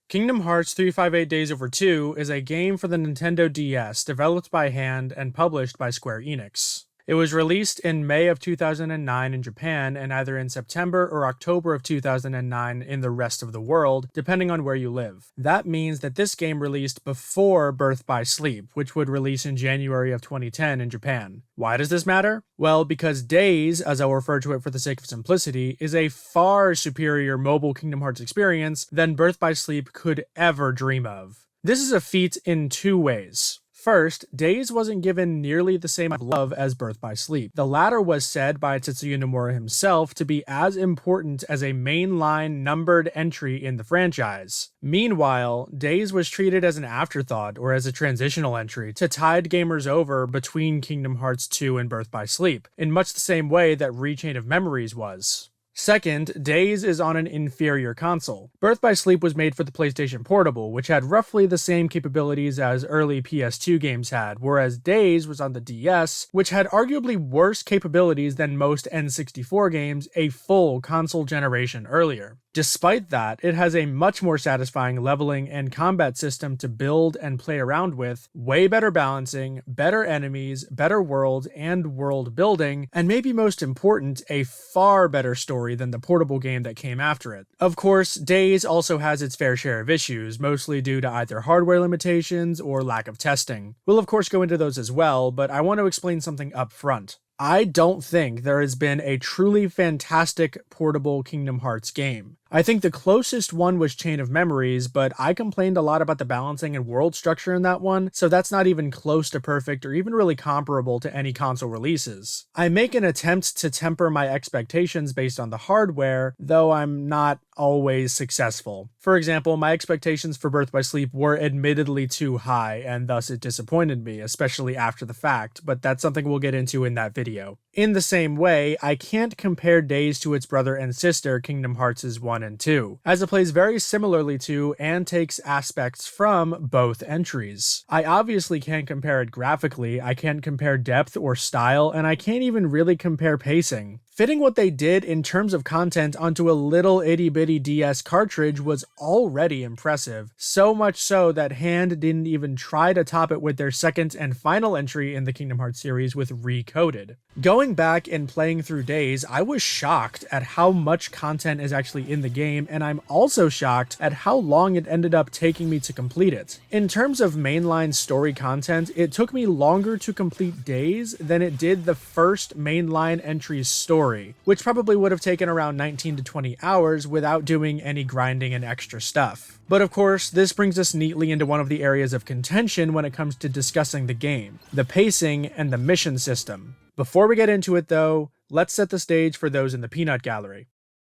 Kingdom Hearts 358 Days Over 2 is a game for the Nintendo DS developed by hand and published by Square Enix. It was released in May of 2009 in Japan and either in September or October of 2009 in the rest of the world, depending on where you live. That means that this game released before Birth by Sleep, which would release in January of 2010 in Japan. Why does this matter? Well, because Days, as I'll refer to it for the sake of simplicity, is a far superior mobile Kingdom Hearts experience than Birth by Sleep could ever dream of. This is a feat in two ways. First, Days wasn't given nearly the same love as Birth by Sleep. The latter was said by Tetsuya Nomura himself to be as important as a mainline numbered entry in the franchise. Meanwhile, Days was treated as an afterthought or as a transitional entry to tide gamers over between Kingdom Hearts 2 and Birth by Sleep, in much the same way that Rechain of Memories was. Second, Days is on an inferior console. Birth by Sleep was made for the PlayStation Portable, which had roughly the same capabilities as early PS2 games had, whereas Days was on the DS, which had arguably worse capabilities than most N64 games a full console generation earlier. Despite that, it has a much more satisfying leveling and combat system to build and play around with, way better balancing, better enemies, better world and world building, and maybe most important, a far better story than the portable game that came after it. Of course, Days also has its fair share of issues, mostly due to either hardware limitations or lack of testing. We'll of course go into those as well, but I want to explain something up front. I don't think there has been a truly fantastic portable Kingdom Hearts game. I think the closest one was Chain of Memories, but I complained a lot about the balancing and world structure in that one, so that's not even close to perfect or even really comparable to any console releases. I make an attempt to temper my expectations based on the hardware, though I'm not always successful. For example, my expectations for Birth by Sleep were admittedly too high, and thus it disappointed me, especially after the fact, but that's something we'll get into in that video. In the same way, I can't compare Days to its brother and sister, Kingdom Hearts' 1 and 2, as it plays very similarly to and takes aspects from both entries. I obviously can't compare it graphically, I can't compare depth or style, and I can't even really compare pacing. Fitting what they did in terms of content onto a little itty-bitty DS cartridge was already impressive, so much so that Hand didn't even try to top it with their second and final entry in the Kingdom Hearts series with Recoded. Going back and playing through Days, I was shocked at how much content is actually in the game, and I'm also shocked at how long it ended up taking me to complete it. In terms of mainline story content, it took me longer to complete Days than it did the first mainline entry's story, which probably would have taken around 19 to 20 hours without doing any grinding and extra stuff. But of course, this brings us neatly into one of the areas of contention when it comes to discussing the game, the pacing and the mission system. Before we get into it though, let's set the stage for those in the peanut gallery.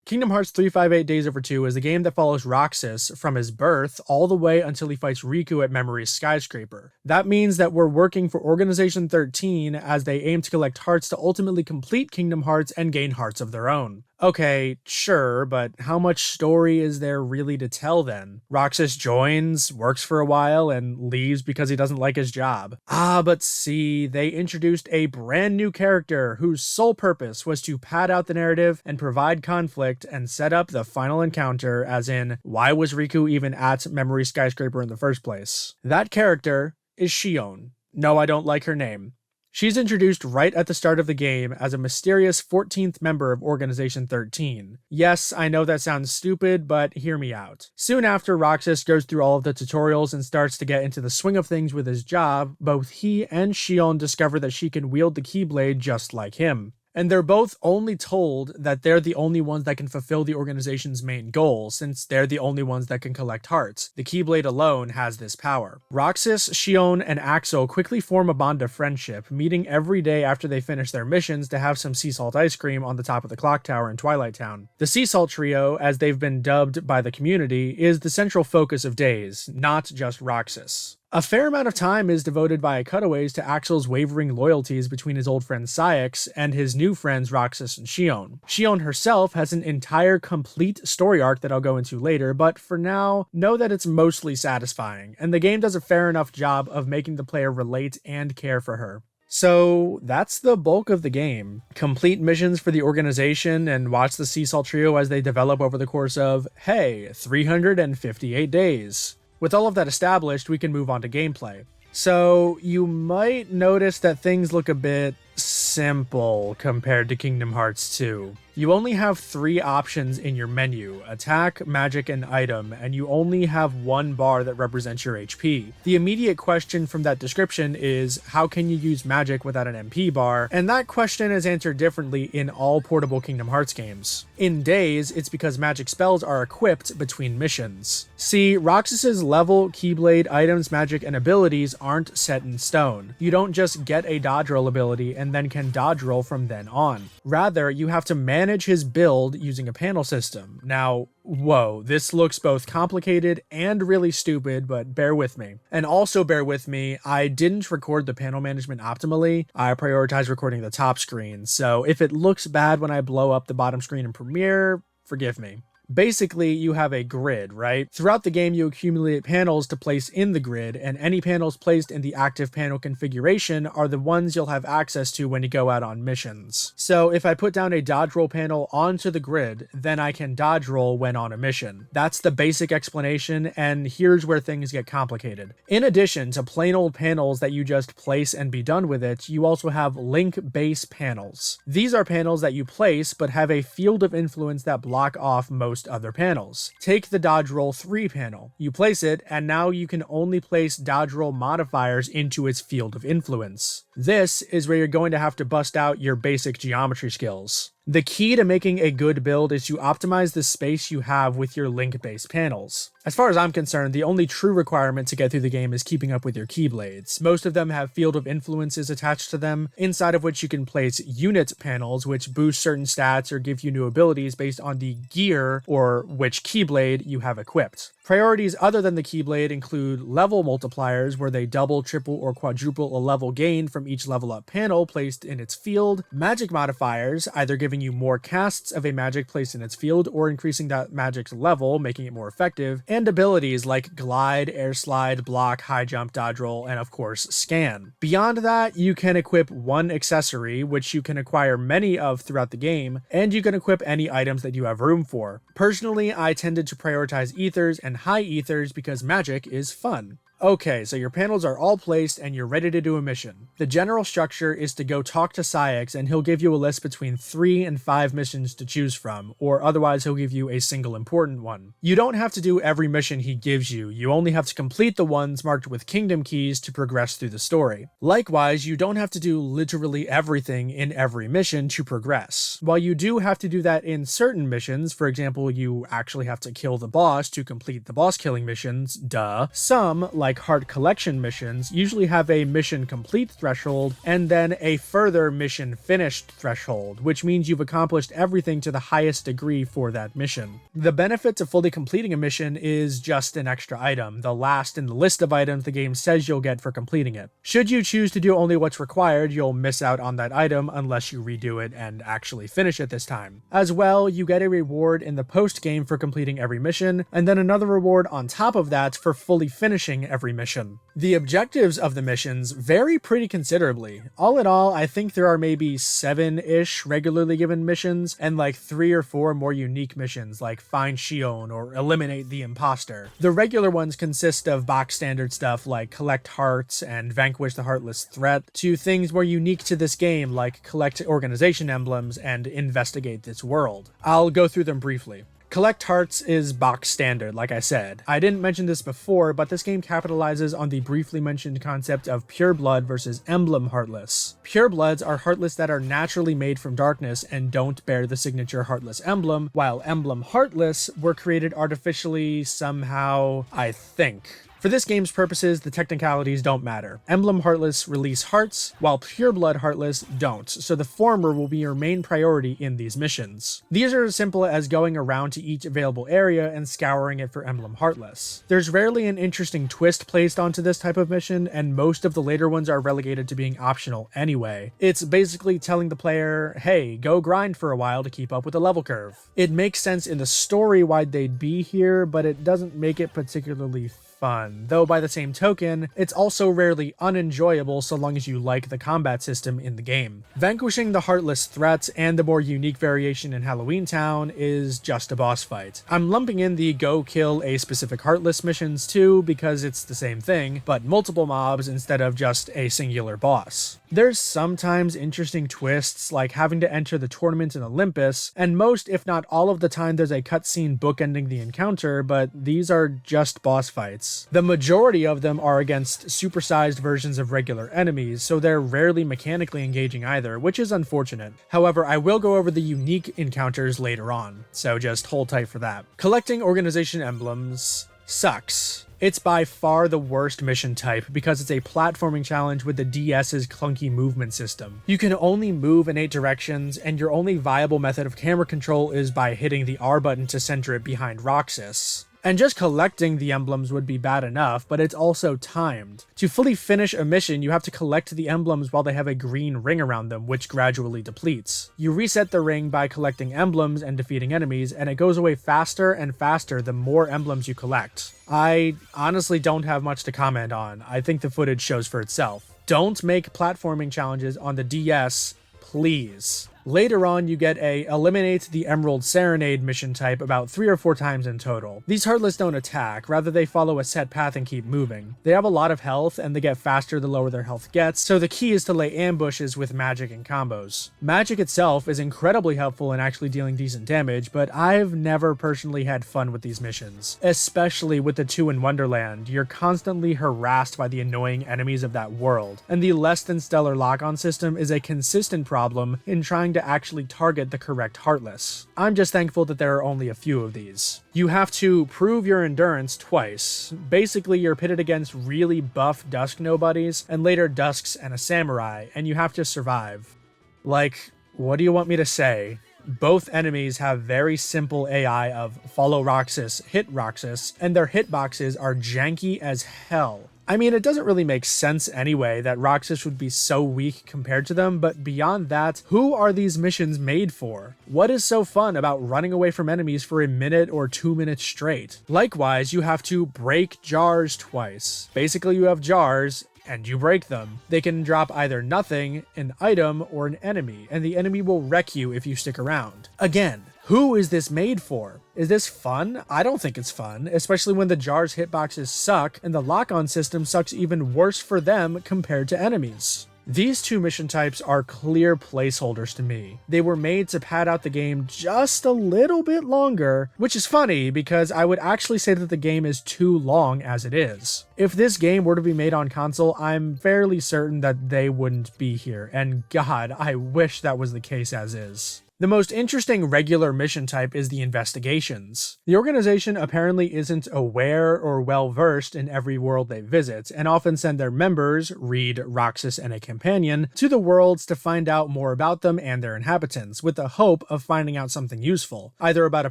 Kingdom Hearts 358 Days Over 2 is a game that follows Roxas from his birth all the way until he fights Riku at Memory's skyscraper. That means that we're working for Organization 13 as they aim to collect hearts to ultimately complete Kingdom Hearts and gain hearts of their own. Okay, sure, but how much story is there really to tell then? Roxas joins, works for a while, and leaves because he doesn't like his job. But see, they introduced a brand new character whose sole purpose was to pad out the narrative and provide conflict and set up the final encounter, as in, why was Riku even at Memory Skyscraper in the first place? That character is Xion. No, I don't like her name. She's introduced right at the start of the game as a mysterious 14th member of Organization 13. Yes, I know that sounds stupid, but hear me out. Soon after Roxas goes through all of the tutorials and starts to get into the swing of things with his job, both he and Xion discover that she can wield the Keyblade just like him. And they're both only told that they're the only ones that can fulfill the organization's main goal, since they're the only ones that can collect hearts. The Keyblade alone has this power. Roxas, Xion, and Axel quickly form a bond of friendship, meeting every day after they finish their missions to have some sea salt ice cream on the top of the clock tower in Twilight Town. The Sea Salt Trio, as they've been dubbed by the community, is the central focus of Days, not just Roxas. A fair amount of time is devoted via cutaways to Axel's wavering loyalties between his old friend Saix and his new friends Roxas and Xion. Xion herself has an entire complete story arc that I'll go into later, but for now, know that it's mostly satisfying, and the game does a fair enough job of making the player relate and care for her. So that's the bulk of the game. Complete missions for the organization and watch the Seesaw Trio as they develop over the course of, hey, 358 days. With all of that established, we can move on to gameplay. So you might notice that things look a bit simple compared to Kingdom Hearts 2. You only have 3 options in your menu: attack, magic, and item, and you only have 1 bar that represents your HP. The immediate question from that description is, how can you use magic without an MP bar? And that question is answered differently in all portable Kingdom Hearts games. In Days, it's because magic spells are equipped between missions. See, Roxas's level, Keyblade, items, magic, and abilities aren't set in stone. You don't just get a dodge roll ability and then can dodge roll from then on. Rather, you have to manage his build using a panel system. Now, whoa, this looks both complicated and really stupid, but bear with me. And also bear with me, I didn't record the panel management optimally. I prioritized recording the top screen, so if it looks bad when I blow up the bottom screen in Premiere, forgive me. Basically, you have a grid, right? Throughout the game, you accumulate panels to place in the grid, and any panels placed in the active panel configuration are the ones you'll have access to when you go out on missions. So if I put down a dodge roll panel onto the grid, then I can dodge roll when on a mission. That's the basic explanation, and here's where things get complicated. In addition to plain old panels that you just place and be done with it, you also have link base panels. These are panels that you place, but have a field of influence that block off most other panels. Take the dodge roll 3 panel. You place it, and now you can only place dodge roll modifiers into its field of influence. This is where you're going to have to bust out your basic geometry skills. The key to making a good build is to optimize the space you have with your link-based panels. As far as I'm concerned, the only true requirement to get through the game is keeping up with your Keyblades. Most of them have field of influences attached to them, inside of which you can place unit panels, which boost certain stats or give you new abilities based on the gear or which Keyblade you have equipped. Priorities other than the Keyblade include level multipliers, where they double, triple, or quadruple a level gain from each level up panel placed in its field, magic modifiers, either giving you more casts of a magic placed in its field or increasing that magic's level, making it more effective, and abilities like glide, air slide, block, high jump, dodge roll, and of course scan. Beyond that, you can equip 1 accessory, which you can acquire many of throughout the game, and you can equip any items that you have room for. Personally, I tended to prioritize ethers and high ethers because magic is fun. Okay, so your panels are all placed and you're ready to do a mission. The general structure is to go talk to Cyax and he'll give you a list between 3 and 5 missions to choose from, or otherwise he'll give you a single important one. You don't have to do every mission he gives you, you only have to complete the ones marked with kingdom keys to progress through the story. Likewise, you don't have to do literally everything in every mission to progress. While you do have to do that in certain missions, for example, you actually have to kill the boss to complete the boss killing missions, duh, some, like heart collection missions, usually have a mission complete threshold and then a further mission finished threshold, which means you've accomplished everything to the highest degree for that mission. The benefit to fully completing a mission is just an extra item, the last in the list of items the game says you'll get for completing it. Should you choose to do only what's required, you'll miss out on that item unless you redo it and actually finish it this time. As well, you get a reward in the post-game for completing every mission, and then another reward on top of that for fully finishing every mission. The objectives of the missions vary pretty considerably. All in all, I think there are maybe 7-ish regularly given missions, and like 3 or 4 more unique missions like Find Xion or Eliminate the Imposter. The regular ones consist of box standard stuff like collect hearts and vanquish the heartless threat, to things more unique to this game like collect organization emblems and investigate this world. I'll go through them briefly. Collect hearts is box standard, like I said. I didn't mention this before, but this game capitalizes on the briefly mentioned concept of pure blood versus emblem heartless. Pure bloods are heartless that are naturally made from darkness and don't bear the signature heartless emblem, while emblem heartless were created artificially somehow, I think. For this game's purposes, the technicalities don't matter. Emblem Heartless release hearts, while Pureblood Heartless don't, so the former will be your main priority in these missions. These are as simple as going around to each available area and scouring it for Emblem Heartless. There's rarely an interesting twist placed onto this type of mission, and most of the later ones are relegated to being optional anyway. It's basically telling the player, hey, go grind for a while to keep up with the level curve. It makes sense in the story why they'd be here, but it doesn't make it particularly fun. fun, though by the same token, it's also rarely unenjoyable so long as you like the combat system in the game. Vanquishing the heartless threats and the more unique variation in Halloween Town is just a boss fight. I'm lumping in the go kill a specific heartless missions too because it's the same thing, but multiple mobs instead of just a singular boss. There's sometimes interesting twists like having to enter the tournament in Olympus, and most if not all of the time there's a cutscene bookending the encounter, but these are just boss fights. The majority of them are against supersized versions of regular enemies, so they're rarely mechanically engaging either, which is unfortunate. However, I will go over the unique encounters later on, so just hold tight for that. Collecting organization emblems sucks. It's by far the worst mission type because it's a platforming challenge with the DS's clunky movement system. You can only move in 8 directions, and your only viable method of camera control is by hitting the R button to center it behind Roxas. And just collecting the emblems would be bad enough, but it's also timed. To fully finish a mission, you have to collect the emblems while they have a green ring around them, which gradually depletes. You reset the ring by collecting emblems and defeating enemies, and it goes away faster and faster the more emblems you collect. I honestly don't have much to comment on. I think the footage shows for itself. Don't make platforming challenges on the DS, please. Later on, you get a eliminate the Emerald Serenade mission type about 3 or 4 times in total. These heartless don't attack, rather they follow a set path and keep moving. They have a lot of health, and they get faster the lower their health gets, so the key is to lay ambushes with magic and combos. Magic itself is incredibly helpful in actually dealing decent damage, but I've never personally had fun with these missions. Especially with the 2 in Wonderland, you're constantly harassed by the annoying enemies of that world, and the less than stellar lock-on system is a consistent problem in trying to actually target the correct heartless. I'm just thankful that there are only a few of these. You have to prove your endurance twice. Basically, you're pitted against really buff dusk nobodies, and later dusks and a samurai, and you have to survive. Like, what do you want me to say? Both enemies have very simple AI of follow Roxas, hit Roxas, and their hitboxes are janky as hell. I mean, it doesn't really make sense anyway that Roxas would be so weak compared to them, but beyond that, who are these missions made for? What is so fun about running away from enemies for a minute or 2 minutes straight? Likewise, you have to break jars twice. Basically, you have jars, and you break them. They can drop either nothing, an item, or an enemy, and the enemy will wreck you if you stick around. Again, who is this made for? Is this fun? I don't think it's fun, especially when the jar's hitboxes suck and the lock-on system sucks even worse for them compared to enemies. These 2 mission types are clear placeholders to me. They were made to pad out the game just a little bit longer, which is funny because I would actually say that the game is too long as it is. If this game were to be made on console, I'm fairly certain that they wouldn't be here, and God, I wish that was the case as is. The most interesting regular mission type is the investigations. The organization apparently isn't aware or well-versed in every world they visit, and often send their members, read Roxas and a companion, to the worlds to find out more about them and their inhabitants, with the hope of finding out something useful, either about a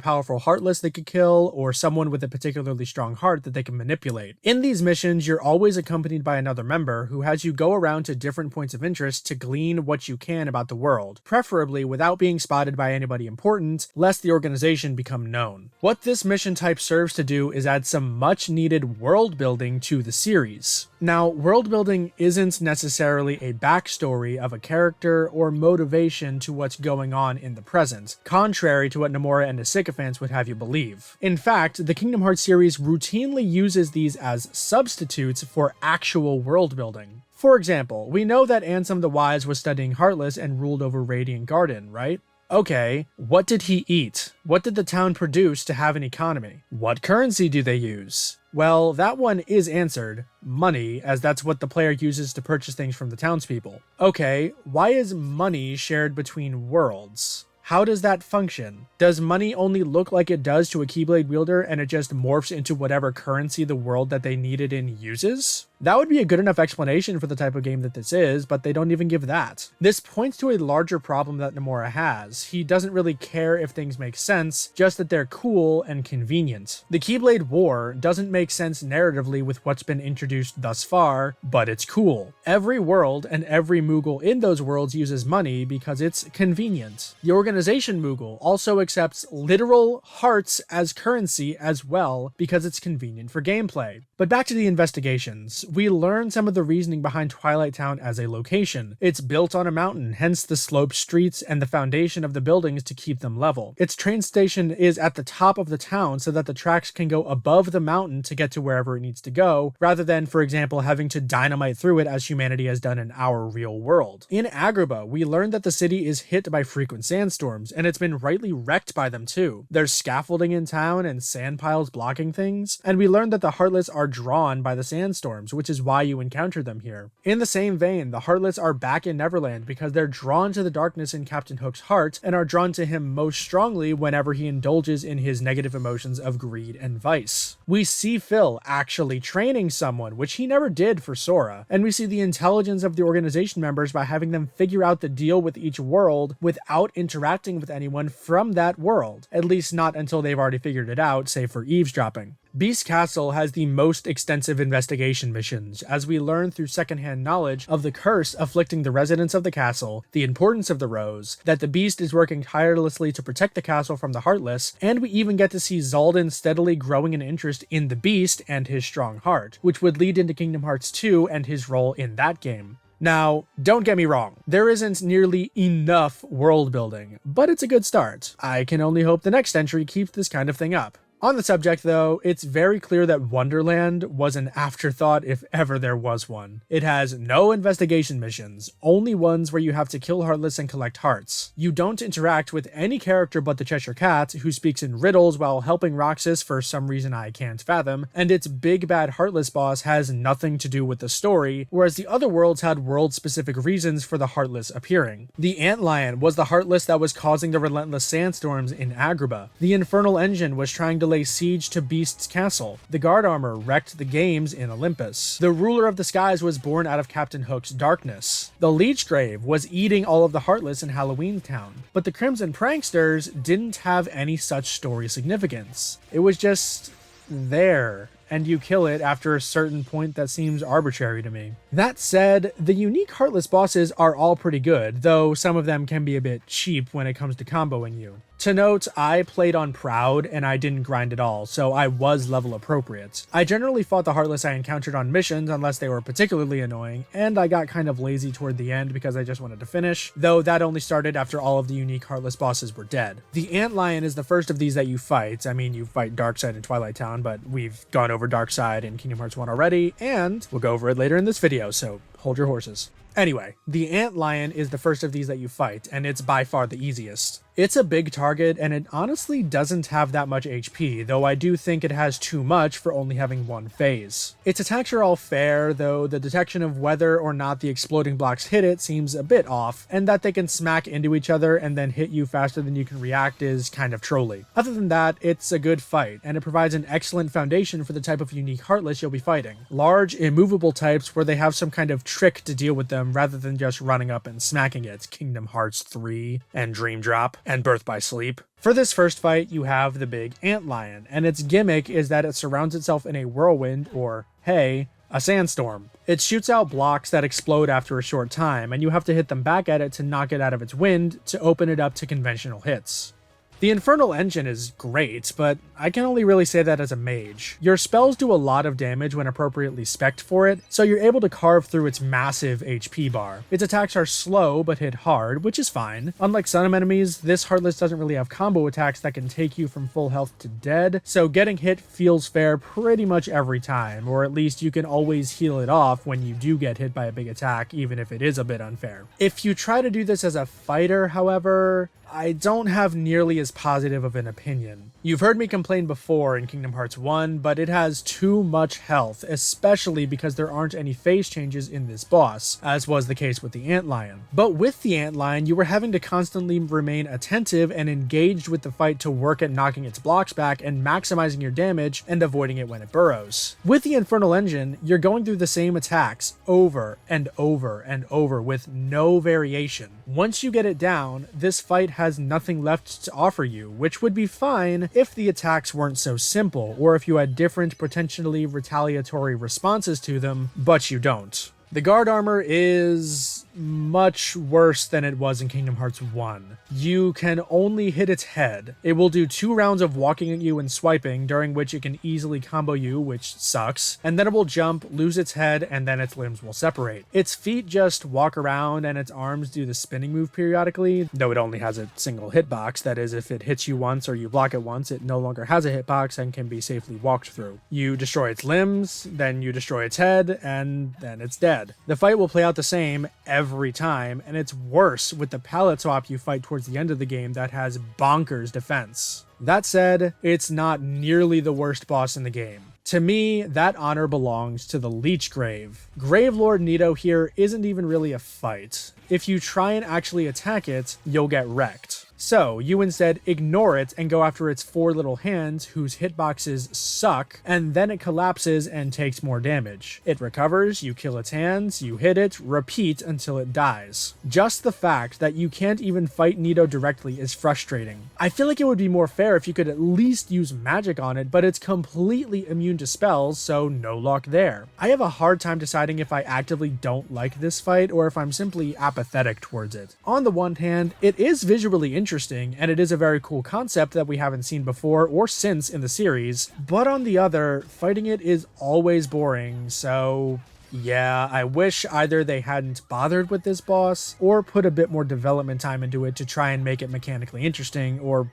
powerful heartless they could kill, or someone with a particularly strong heart that they can manipulate. In these missions, you're always accompanied by another member who has you go around to different points of interest to glean what you can about the world, preferably without being spotted by anybody important, lest the organization become known. What this mission type serves to do is add some much needed world building to the series. Now, world building isn't necessarily a backstory of a character or motivation to what's going on in the present, contrary to what Nomura and his sycophants would have you believe. In fact, the Kingdom Hearts series routinely uses these as substitutes for actual world building. For example, we know that Ansem the Wise was studying Heartless and ruled over Radiant Garden, right? Okay, what did he eat? What did the town produce to have an economy? What currency do they use? Well, that one is answered. Money, as that's what the player uses to purchase things from the townspeople. Okay, why is money shared between worlds? How does that function? Does money only look like it does to a Keyblade wielder and it just morphs into whatever currency the world that they need it in uses? That would be a good enough explanation for the type of game that this is, but they don't even give that. This points to a larger problem that Nomura has. He doesn't really care if things make sense, just that they're cool and convenient. The Keyblade War doesn't make sense narratively with what's been introduced thus far, but it's cool. Every world and every Moogle in those worlds uses money because it's convenient. The organization organization Moogle also accepts literal hearts as currency as well because it's convenient for gameplay. But back to the investigations, we learn some of the reasoning behind Twilight Town as a location. It's built on a mountain, hence the sloped streets and the foundation of the buildings to keep them level. Its train station is at the top of the town so that the tracks can go above the mountain to get to wherever it needs to go, rather than, for example, having to dynamite through it as humanity has done in our real world. In Agrabah, we learned that the city is hit by frequent sandstorms, and it's been rightly wrecked by them too. There's scaffolding in town and sand piles blocking things, and we learned that the Heartless are drawn by the sandstorms, which is why you encounter them here. In the same vein, the Heartless are back in Neverland because they're drawn to the darkness in Captain Hook's heart and are drawn to him most strongly whenever he indulges in his negative emotions of greed and vice. We see Phil actually training someone, which he never did for Sora, and we see the intelligence of the organization members by having them figure out the deal with each world without interacting with anyone from that world, at least not until they've already figured it out, save for eavesdropping. Beast Castle has the most extensive investigation missions, as we learn through secondhand knowledge of the curse afflicting the residents of the castle, the importance of the rose, that the Beast is working tirelessly to protect the castle from the Heartless, and we even get to see Xaldin steadily growing an interest in the Beast and his strong heart, which would lead into Kingdom Hearts 2 and his role in that game. Now, don't get me wrong, there isn't nearly enough world building, but it's a good start. I can only hope the next entry keeps this kind of thing up. On the subject though, it's very clear that Wonderland was an afterthought if ever there was one. It has no investigation missions, only ones where you have to kill Heartless and collect hearts. You don't interact with any character but the Cheshire Cat, who speaks in riddles while helping Roxas for some reason I can't fathom, and its big bad Heartless boss has nothing to do with the story, whereas the other worlds had world-specific reasons for the Heartless appearing. The Antlion was the Heartless that was causing the relentless sandstorms in Agrabah. The Infernal Engine was trying to lay siege to Beast's castle. The guard armor wrecked the games in Olympus. The ruler of the skies was born out of Captain Hook's darkness. The Leechgrave was eating all of the Heartless in Halloween Town. But the Crimson Pranksters didn't have any such story significance. It was just there, and you kill it after a certain point that seems arbitrary to me. That said, the unique Heartless bosses are all pretty good, though some of them can be a bit cheap when it comes to comboing you. To note, I played on Proud and I didn't grind at all, so I was level appropriate. I generally fought the Heartless I encountered on missions unless they were particularly annoying, and I got kind of lazy toward the end because I just wanted to finish, though that only started after all of the unique Heartless bosses were dead. The Antlion is the first of these that you fight. I mean, you fight Darkside in Twilight Town, but we've gone over Darkside in Kingdom Hearts 1 already, and we'll go over it later in this video, so hold your horses. Anyway, the Antlion is the first of these that you fight, and it's by far the easiest. It's a big target, and it honestly doesn't have that much HP, though I do think it has too much for only having one phase. Its attacks are all fair, though the detection of whether or not the exploding blocks hit it seems a bit off, and that they can smack into each other and then hit you faster than you can react is kind of trolly. Other than that, it's a good fight, and it provides an excellent foundation for the type of unique Heartless you'll be fighting. Large, immovable types where they have some kind of trick to deal with them rather than just running up and smacking it. Kingdom Hearts 3 and Dream Drop and Birth by Sleep. For this first fight, you have the big Antlion, and its gimmick is that it surrounds itself in a whirlwind, or, hey, a sandstorm. It shoots out blocks that explode after a short time, and you have to hit them back at it to knock it out of its wind to open it up to conventional hits. The Infernal Engine is great, but I can only really say that as a mage. Your spells do a lot of damage when appropriately spec'd for it, so you're able to carve through its massive HP bar. Its attacks are slow but hit hard, which is fine. Unlike some enemies, this Heartless doesn't really have combo attacks that can take you from full health to dead, so getting hit feels fair pretty much every time, or at least you can always heal it off when you do get hit by a big attack, even if it is a bit unfair. If you try to do this as a fighter, however, I don't have nearly as positive of an opinion. You've heard me complain before in Kingdom Hearts 1, but it has too much health, especially because there aren't any phase changes in this boss, as was the case with the Antlion. But with the Antlion, you were having to constantly remain attentive and engaged with the fight to work at knocking its blocks back and maximizing your damage and avoiding it when it burrows. With the Infernal Engine, you're going through the same attacks over and over and over with no variation. Once you get it down, this fight has nothing left to offer you, which would be fine if the attacks weren't so simple, or if you had different, potentially retaliatory responses to them, but you don't. The guard armor is much worse than it was in Kingdom Hearts 1. You can only hit its head. It will do 2 rounds of walking at you and swiping, during which it can easily combo you, which sucks, and then it will jump, lose its head, and then its limbs will separate. Its feet just walk around and its arms do the spinning move periodically, though it only has a single hitbox. That is, if it hits you once or you block it once, it no longer has a hitbox and can be safely walked through. You destroy its limbs, then you destroy its head, and then it's dead. The fight will play out the same every time, and it's worse with the palette swap you fight towards the end of the game that has bonkers defense. That said, it's not nearly the worst boss in the game. To me, that honor belongs to the Leech Grave. Gravelord Nito here isn't even really a fight. If you try and actually attack it, you'll get wrecked. So you instead ignore it and go after its 4 little hands whose hitboxes suck, and then it collapses and takes more damage. It recovers, you kill its hands, you hit it, repeat until it dies. Just the fact that you can't even fight Nito directly is frustrating. I feel like it would be more fair if you could at least use magic on it, but it's completely immune to spells, so no luck there. I have a hard time deciding if I actively don't like this fight or if I'm simply apathetic towards it. On the one hand, it is visually interesting, and it is a very cool concept that we haven't seen before or since in the series, but on the other, fighting it is always boring, so yeah, I wish either they hadn't bothered with this boss or put a bit more development time into it to try and make it mechanically interesting, or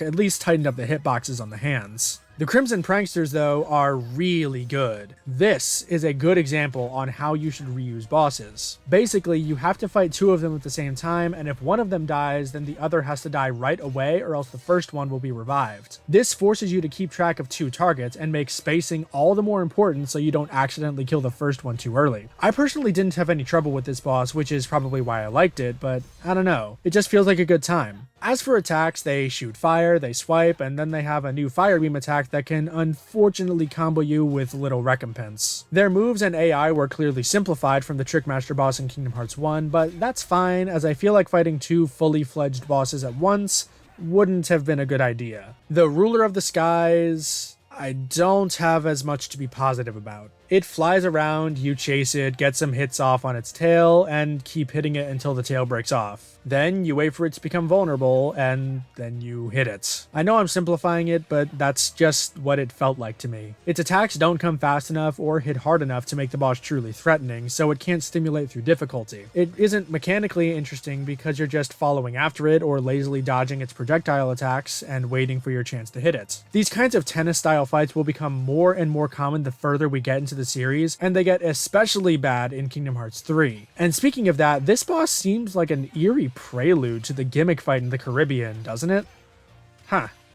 at least tightened up the hitboxes on the hands. The Crimson Pranksters, though, are really good. This is a good example on how you should reuse bosses. Basically, you have to fight 2 of them at the same time, and if one of them dies, then the other has to die right away, or else the first one will be revived. This forces you to keep track of 2 targets and makes spacing all the more important so you don't accidentally kill the first one too early. I personally didn't have any trouble with this boss, which is probably why I liked it, but I don't know. It just feels like a good time. As for attacks, they shoot fire, they swipe, and then they have a new fire beam attack that can unfortunately combo you with little recompense. Their moves and AI were clearly simplified from the Trickmaster boss in Kingdom Hearts 1, but that's fine, as I feel like fighting 2 fully fledged bosses at once wouldn't have been a good idea. The Ruler of the Skies, I don't have as much to be positive about. It flies around, you chase it, get some hits off on its tail, and keep hitting it until the tail breaks off. Then you wait for it to become vulnerable, and then you hit it. I know I'm simplifying it, but that's just what it felt like to me. Its attacks don't come fast enough or hit hard enough to make the boss truly threatening, so it can't stimulate through difficulty. It isn't mechanically interesting because you're just following after it or lazily dodging its projectile attacks and waiting for your chance to hit it. These kinds of tennis-style fights will become more and more common the further we get into the series, and they get especially bad in Kingdom Hearts 3. And speaking of that, this boss seems like an eerie prelude to the gimmick fight in the Caribbean, doesn't it?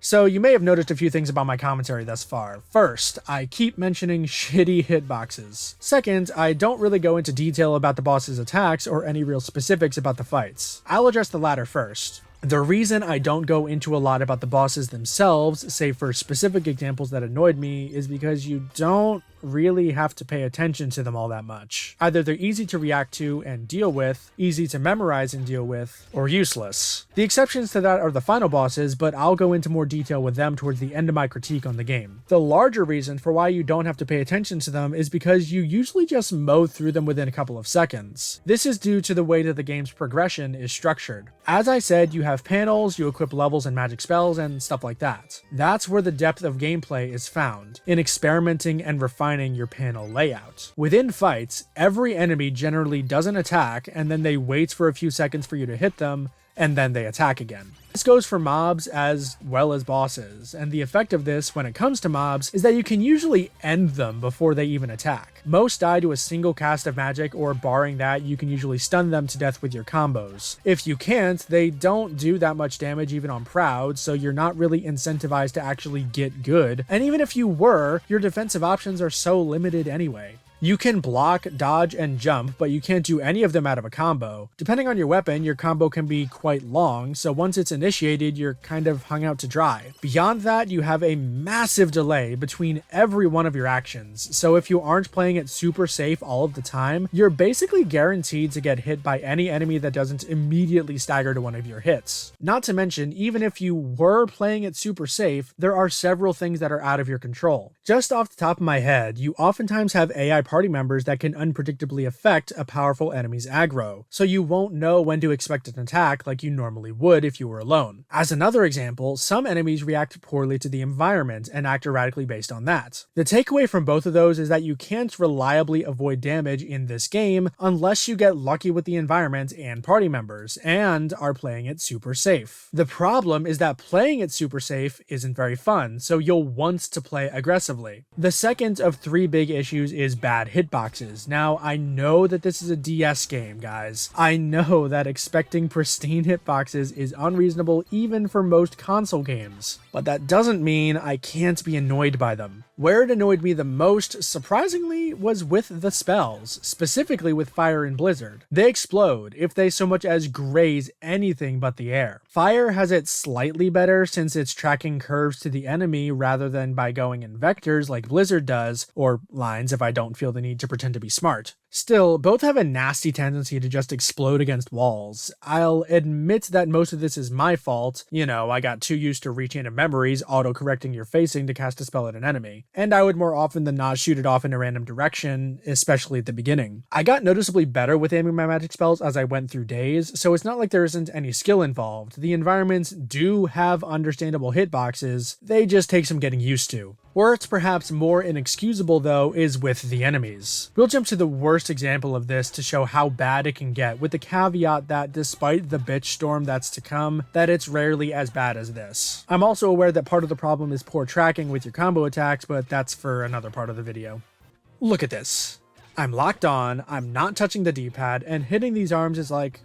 So you may have noticed a few things about my commentary thus far. First, I keep mentioning shitty hitboxes. Second, I don't really go into detail about the boss's attacks or any real specifics about the fights. I'll address the latter first. The reason I don't go into a lot about the bosses themselves, save for specific examples that annoyed me, is because you don't really have to pay attention to them all that much. Either they're easy to react to and deal with, easy to memorize and deal with, or useless. The exceptions to that are the final bosses, but I'll go into more detail with them towards the end of my critique on the game. The larger reason for why you don't have to pay attention to them is because you usually just mow through them within a couple of seconds. This is due to the way that the game's progression is structured. As I said, you have panels, you equip levels and magic spells, and stuff like that. That's where the depth of gameplay is found, in experimenting and refining your panel layout. Within fights, every enemy generally does an attack, and then they wait for a few seconds for you to hit them, and then they attack again. This goes for mobs as well as bosses, and the effect of this when it comes to mobs is that you can usually end them before they even attack. Most die to a single cast of magic, or barring that, you can usually stun them to death with your combos. If you can't, they don't do that much damage even on Proud, so you're not really incentivized to actually get good, and even if you were, your defensive options are so limited anyway. You can block, dodge, and jump, but you can't do any of them out of a combo. Depending on your weapon, your combo can be quite long, so once it's initiated, you're kind of hung out to dry. Beyond that, you have a massive delay between every one of your actions, so if you aren't playing it super safe all of the time, you're basically guaranteed to get hit by any enemy that doesn't immediately stagger to one of your hits. Not to mention, even if you were playing it super safe, there are several things that are out of your control. Just off the top of my head, you oftentimes have AI party members that can unpredictably affect a powerful enemy's aggro, so you won't know when to expect an attack like you normally would if you were alone. As another example, some enemies react poorly to the environment and act erratically based on that. The takeaway from both of those is that you can't reliably avoid damage in this game unless you get lucky with the environment and party members, and are playing it super safe. The problem is that playing it super safe isn't very fun, so you'll want to play aggressively. The second of 3 big issues is bad hitboxes. Now, I know that this is a DS game, guys. I know that expecting pristine hitboxes is unreasonable even for most console games, but that doesn't mean I can't be annoyed by them. Where it annoyed me the most, surprisingly, was with the spells, specifically with Fire and Blizzard. They explode if they so much as graze anything but the air. Fire has it slightly better since it's tracking curves to the enemy rather than by going in vectors like Blizzard does, or lines if I don't feel the need to pretend to be smart. Still, both have a nasty tendency to just explode against walls. I'll admit that most of this is my fault. You know, I got too used to rechain of memories auto-correcting your facing to cast a spell at an enemy, and I would more often than not shoot it off in a random direction, especially at the beginning. I got noticeably better with aiming my magic spells as I went through days, so it's not like there isn't any skill involved. The environments do have understandable hitboxes, they just take some getting used to. Where it's perhaps more inexcusable though is with the enemies. We'll jump to the worst example of this to show how bad it can get, with the caveat that despite the bitch storm that's to come, that it's rarely as bad as this. I'm also aware that part of the problem is poor tracking with your combo attacks, but that's for another part of the video. Look at this. I'm locked on, I'm not touching the D-pad, and hitting these arms is like,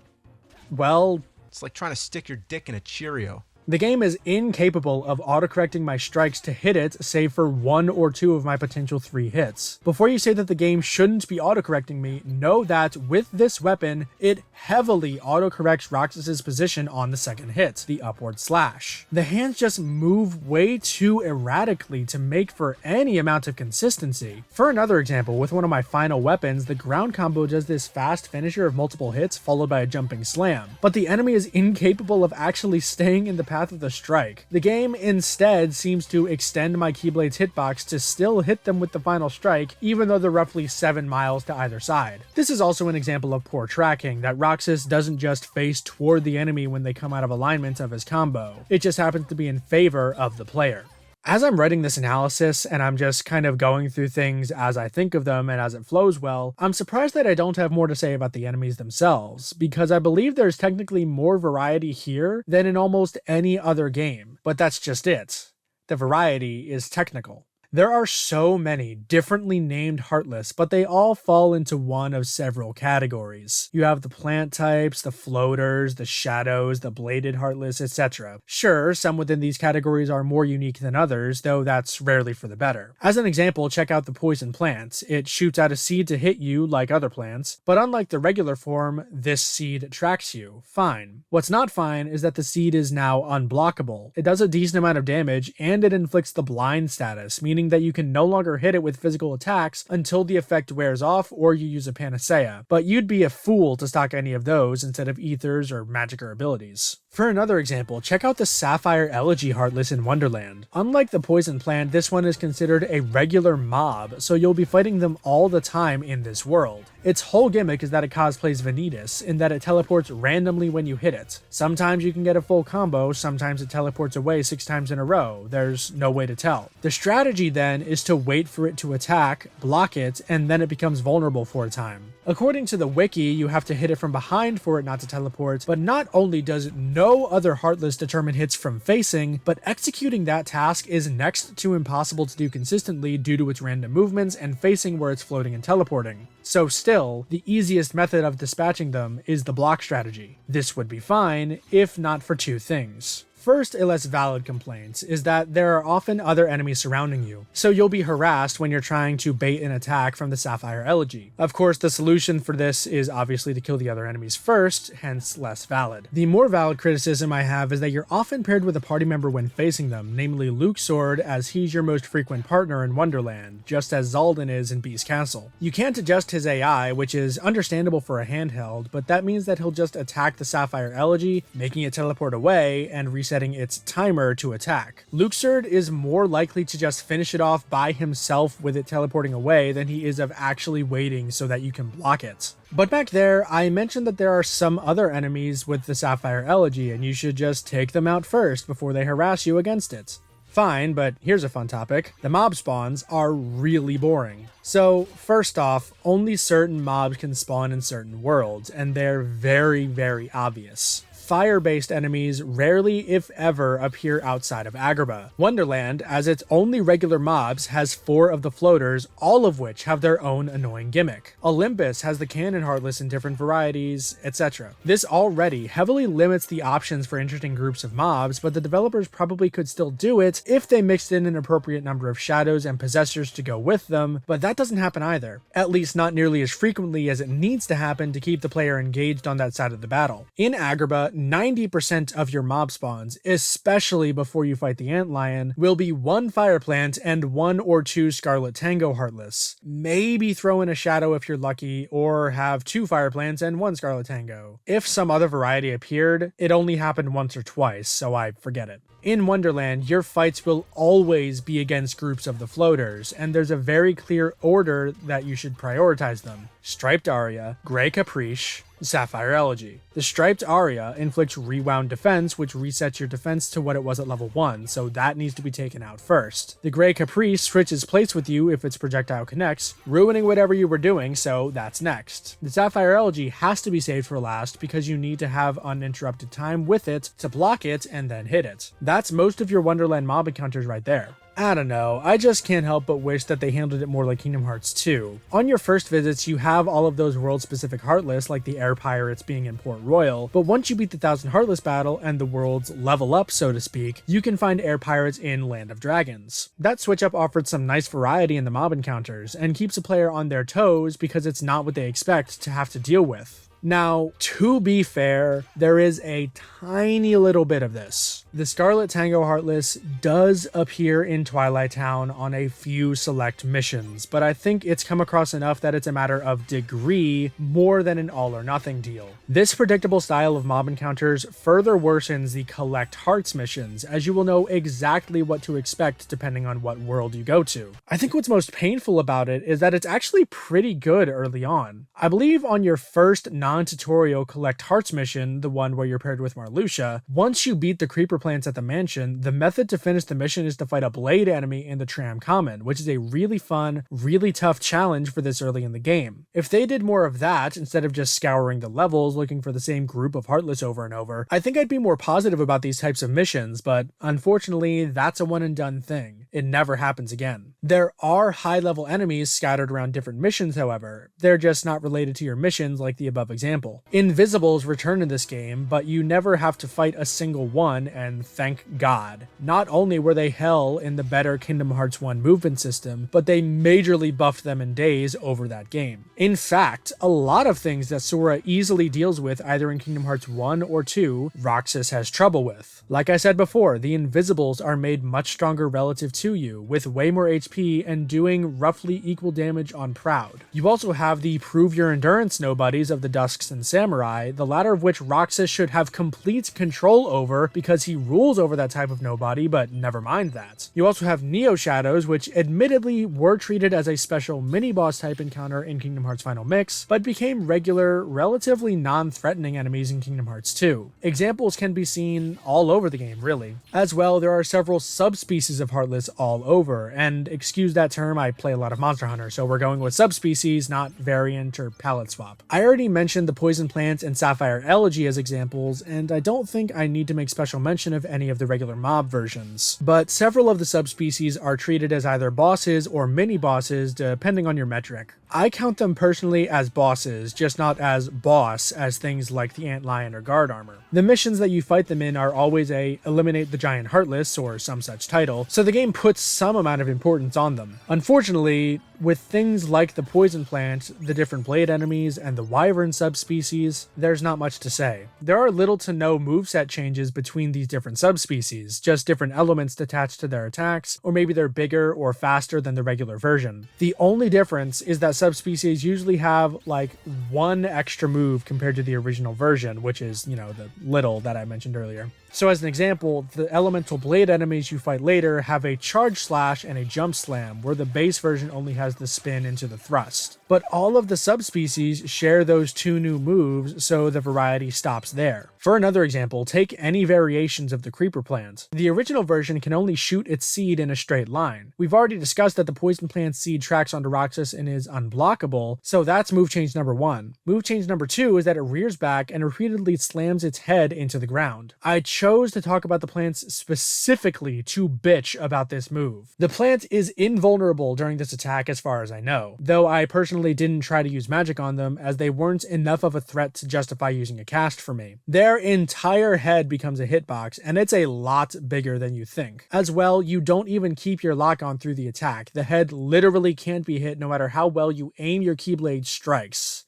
well, it's like trying to stick your dick in a Cheerio. The game is incapable of autocorrecting my strikes to hit it, save for 1 or 2 of my potential 3 hits. Before you say that the game shouldn't be autocorrecting me, know that with this weapon, it heavily autocorrects Roxas' position on the second hit, the upward slash. The hands just move way too erratically to make for any amount of consistency. For another example, with one of my final weapons, the ground combo does this fast finisher of multiple hits followed by a jumping slam, but the enemy is incapable of actually staying in the path of the strike. The game instead seems to extend my Keyblade's hitbox to still hit them with the final strike, even though they're roughly 7 miles to either side. This is also an example of poor tracking, that Roxas doesn't just face toward the enemy when they come out of alignment of his combo. It just happens to be in favor of the player. As I'm writing this analysis and I'm just kind of going through things as I think of them and as it flows well, I'm surprised that I don't have more to say about the enemies themselves, because I believe there's technically more variety here than in almost any other game, but that's just it. The variety is technical. There are so many differently named Heartless, but they all fall into one of several categories. You have the plant types, the floaters, the shadows, the bladed Heartless, etc. Sure, some within these categories are more unique than others, though that's rarely for the better. As an example, check out the poison plant. It shoots out a seed to hit you like other plants, but unlike the regular form, this seed tracks you. Fine. What's not fine is that the seed is now unblockable. It does a decent amount of damage, and it inflicts the blind status, meaning that you can no longer hit it with physical attacks until the effect wears off or you use a panacea, but you'd be a fool to stock any of those instead of ethers or magic abilities. For another example, check out the Sapphire Elegy Heartless in Wonderland. Unlike the poison plant, this one is considered a regular mob, so you'll be fighting them all the time in this world. Its whole gimmick is that it cosplays Vanitas, in that it teleports randomly when you hit it. Sometimes you can get a full combo, sometimes it teleports away 6 times in a row. There's no way to tell. The strategy then is to wait for it to attack, block it, and then it becomes vulnerable for a time. According to the wiki, you have to hit it from behind for it not to teleport, but not only does no other Heartless determine hits from facing, but executing that task is next to impossible to do consistently due to its random movements and facing where it's floating and teleporting. So still, the easiest method of dispatching them is the block strategy. This would be fine, if not for 2 things. First, a less valid complaint is that there are often other enemies surrounding you, so you'll be harassed when you're trying to bait an attack from the Sapphire Elegy. Of course, the solution for this is obviously to kill the other enemies first, hence less valid. The more valid criticism I have is that you're often paired with a party member when facing them, namely Luke Sword, as he's your most frequent partner in Wonderland, just as Zaldin is in Beast Castle. You can't adjust his AI, which is understandable for a handheld, but that means that he'll just attack the Sapphire Elegy, making it teleport away, and reset resetting its timer to attack. Luxord is more likely to just finish it off by himself with it teleporting away than he is of actually waiting so that you can block it. But back there, I mentioned that there are some other enemies with the Sapphire Elegy, and you should just take them out first before they harass you against it. Fine, but here's a fun topic. The mob spawns are really boring. So, first off, only certain mobs can spawn in certain worlds, and they're very, very obvious. Fire-based enemies rarely, if ever, appear outside of Agrabah. Wonderland, as its only regular mobs, has 4 of the floaters, all of which have their own annoying gimmick. Olympus has the cannon heartless in different varieties, etc. This already heavily limits the options for interesting groups of mobs, but the developers probably could still do it if they mixed in an appropriate number of shadows and possessors to go with them, but that doesn't happen either. At least not nearly as frequently as it needs to happen to keep the player engaged on that side of the battle. In Agrabah, 90% of your mob spawns, especially before you fight the antlion, will be 1 fire plant and 1 or 2 Scarlet Tango Heartless. Maybe throw in a shadow if you're lucky, or have 2 fire plants and 1 Scarlet Tango. If some other variety appeared, it only happened once or twice, so I forget it. In Wonderland, your fights will always be against groups of the floaters, and there's a very clear order that you should prioritize them. Striped Aria, Grey Caprice, Sapphire Elegy. The Striped Aria inflicts Rewound Defense, which resets your defense to what it was at level 1, so that needs to be taken out first. The Grey Caprice switches place with you if its projectile connects, ruining whatever you were doing, so that's next. The Sapphire Elegy has to be saved for last because you need to have uninterrupted time with it to block it and then hit it. That's most of your Wonderland mob encounters right there. I don't know, I just can't help but wish that they handled it more like Kingdom Hearts 2. On your first visits, you have all of those world-specific Heartless, like the Air Pirates being in Port Royal, but once you beat the 1000 Heartless battle and the worlds level up, so to speak, you can find Air Pirates in Land of Dragons. That switch-up offered some nice variety in the mob encounters, and keeps a player on their toes because it's not what they expect to have to deal with. Now, to be fair, there is a tiny little bit of this. The Scarlet Tango Heartless does appear in Twilight Town on a few select missions, but I think it's come across enough that it's a matter of degree more than an all or nothing deal. This predictable style of mob encounters further worsens the Collect Hearts missions, as you will know exactly what to expect depending on what world you go to. I think what's most painful about it is that it's actually pretty good early on. I believe on your first non-tutorial Collect Hearts mission, the one where you're paired with Marluxia, once you beat the creeper plants at the mansion, the method to finish the mission is to fight a blade enemy in the Tram Common, which is a really fun, really tough challenge for this early in the game. If they did more of that, instead of just scouring the levels looking for the same group of Heartless over and over, I think I'd be more positive about these types of missions, but unfortunately, that's a one and done thing. It never happens again. There are high-level enemies scattered around different missions, however. They're just not related to your missions like the above example. Invisibles return in this game, but you never have to fight a single one, and thank God. Not only were they hell in the better Kingdom Hearts 1 movement system, but they majorly buffed them in days over that game. In fact, a lot of things that Sora easily deals with either in Kingdom Hearts 1 or 2, Roxas has trouble with. Like I said before, the Invisibles are made much stronger relative to you, with way more HP and doing roughly equal damage on Proud. You also have the Prove Your Endurance nobodies of the Dusks and Samurai, the latter of which Roxas should have complete control over because he rules over that type of nobody, but never mind that. You also have Neo Shadows, which admittedly were treated as a special mini-boss type encounter in Kingdom Hearts Final Mix, but became regular, relatively non-threatening enemies in Kingdom Hearts 2. Examples can be seen all over the game, really. As well, there are several subspecies of Heartless all over, and excuse that term, I play a lot of Monster Hunter, so we're going with subspecies, not variant or palette swap. I already mentioned the Poison Plants and Sapphire Elegy as examples, and I don't think I need to make special mention of any of the regular mob versions, but several of the subspecies are treated as either bosses or mini-bosses depending on your metric. I count them personally as bosses, just not as boss as things like the Antlion or Guard Armor. The missions that you fight them in are always a Eliminate the Giant Heartless or some such title, so the game puts some amount of importance on them. Unfortunately, With things like the poison plant, the different blade enemies, and the wyvern subspecies, there's not much to say. There are little to no moveset changes between these different subspecies, just different elements attached to their attacks, or maybe they're bigger or faster than the regular version. The only difference is that subspecies usually have like one extra move compared to the original version, which is, the little that I mentioned earlier. So as an example, the elemental blade enemies you fight later have a charge slash and a jump slam, where the base version only has the spin into the thrust. But all of the subspecies share those two new moves, so the variety stops there. For another example, take any variations of the creeper plant. The original version can only shoot its seed in a straight line. We've already discussed that the poison plant seed tracks onto Roxas and is unblockable, so that's move change number 1. Move change number 2 is that it rears back and repeatedly slams its head into the ground. I chose to talk about the plants specifically to bitch about this move. The plant is invulnerable during this attack as far as I know, though I personally didn't try to use magic on them as they weren't enough of a threat to justify using a cast for me. Their entire head becomes a hitbox, and it's a lot bigger than you think. As well, you don't even keep your lock on through the attack. The head literally can't be hit no matter how well you aim your Keyblade strikes.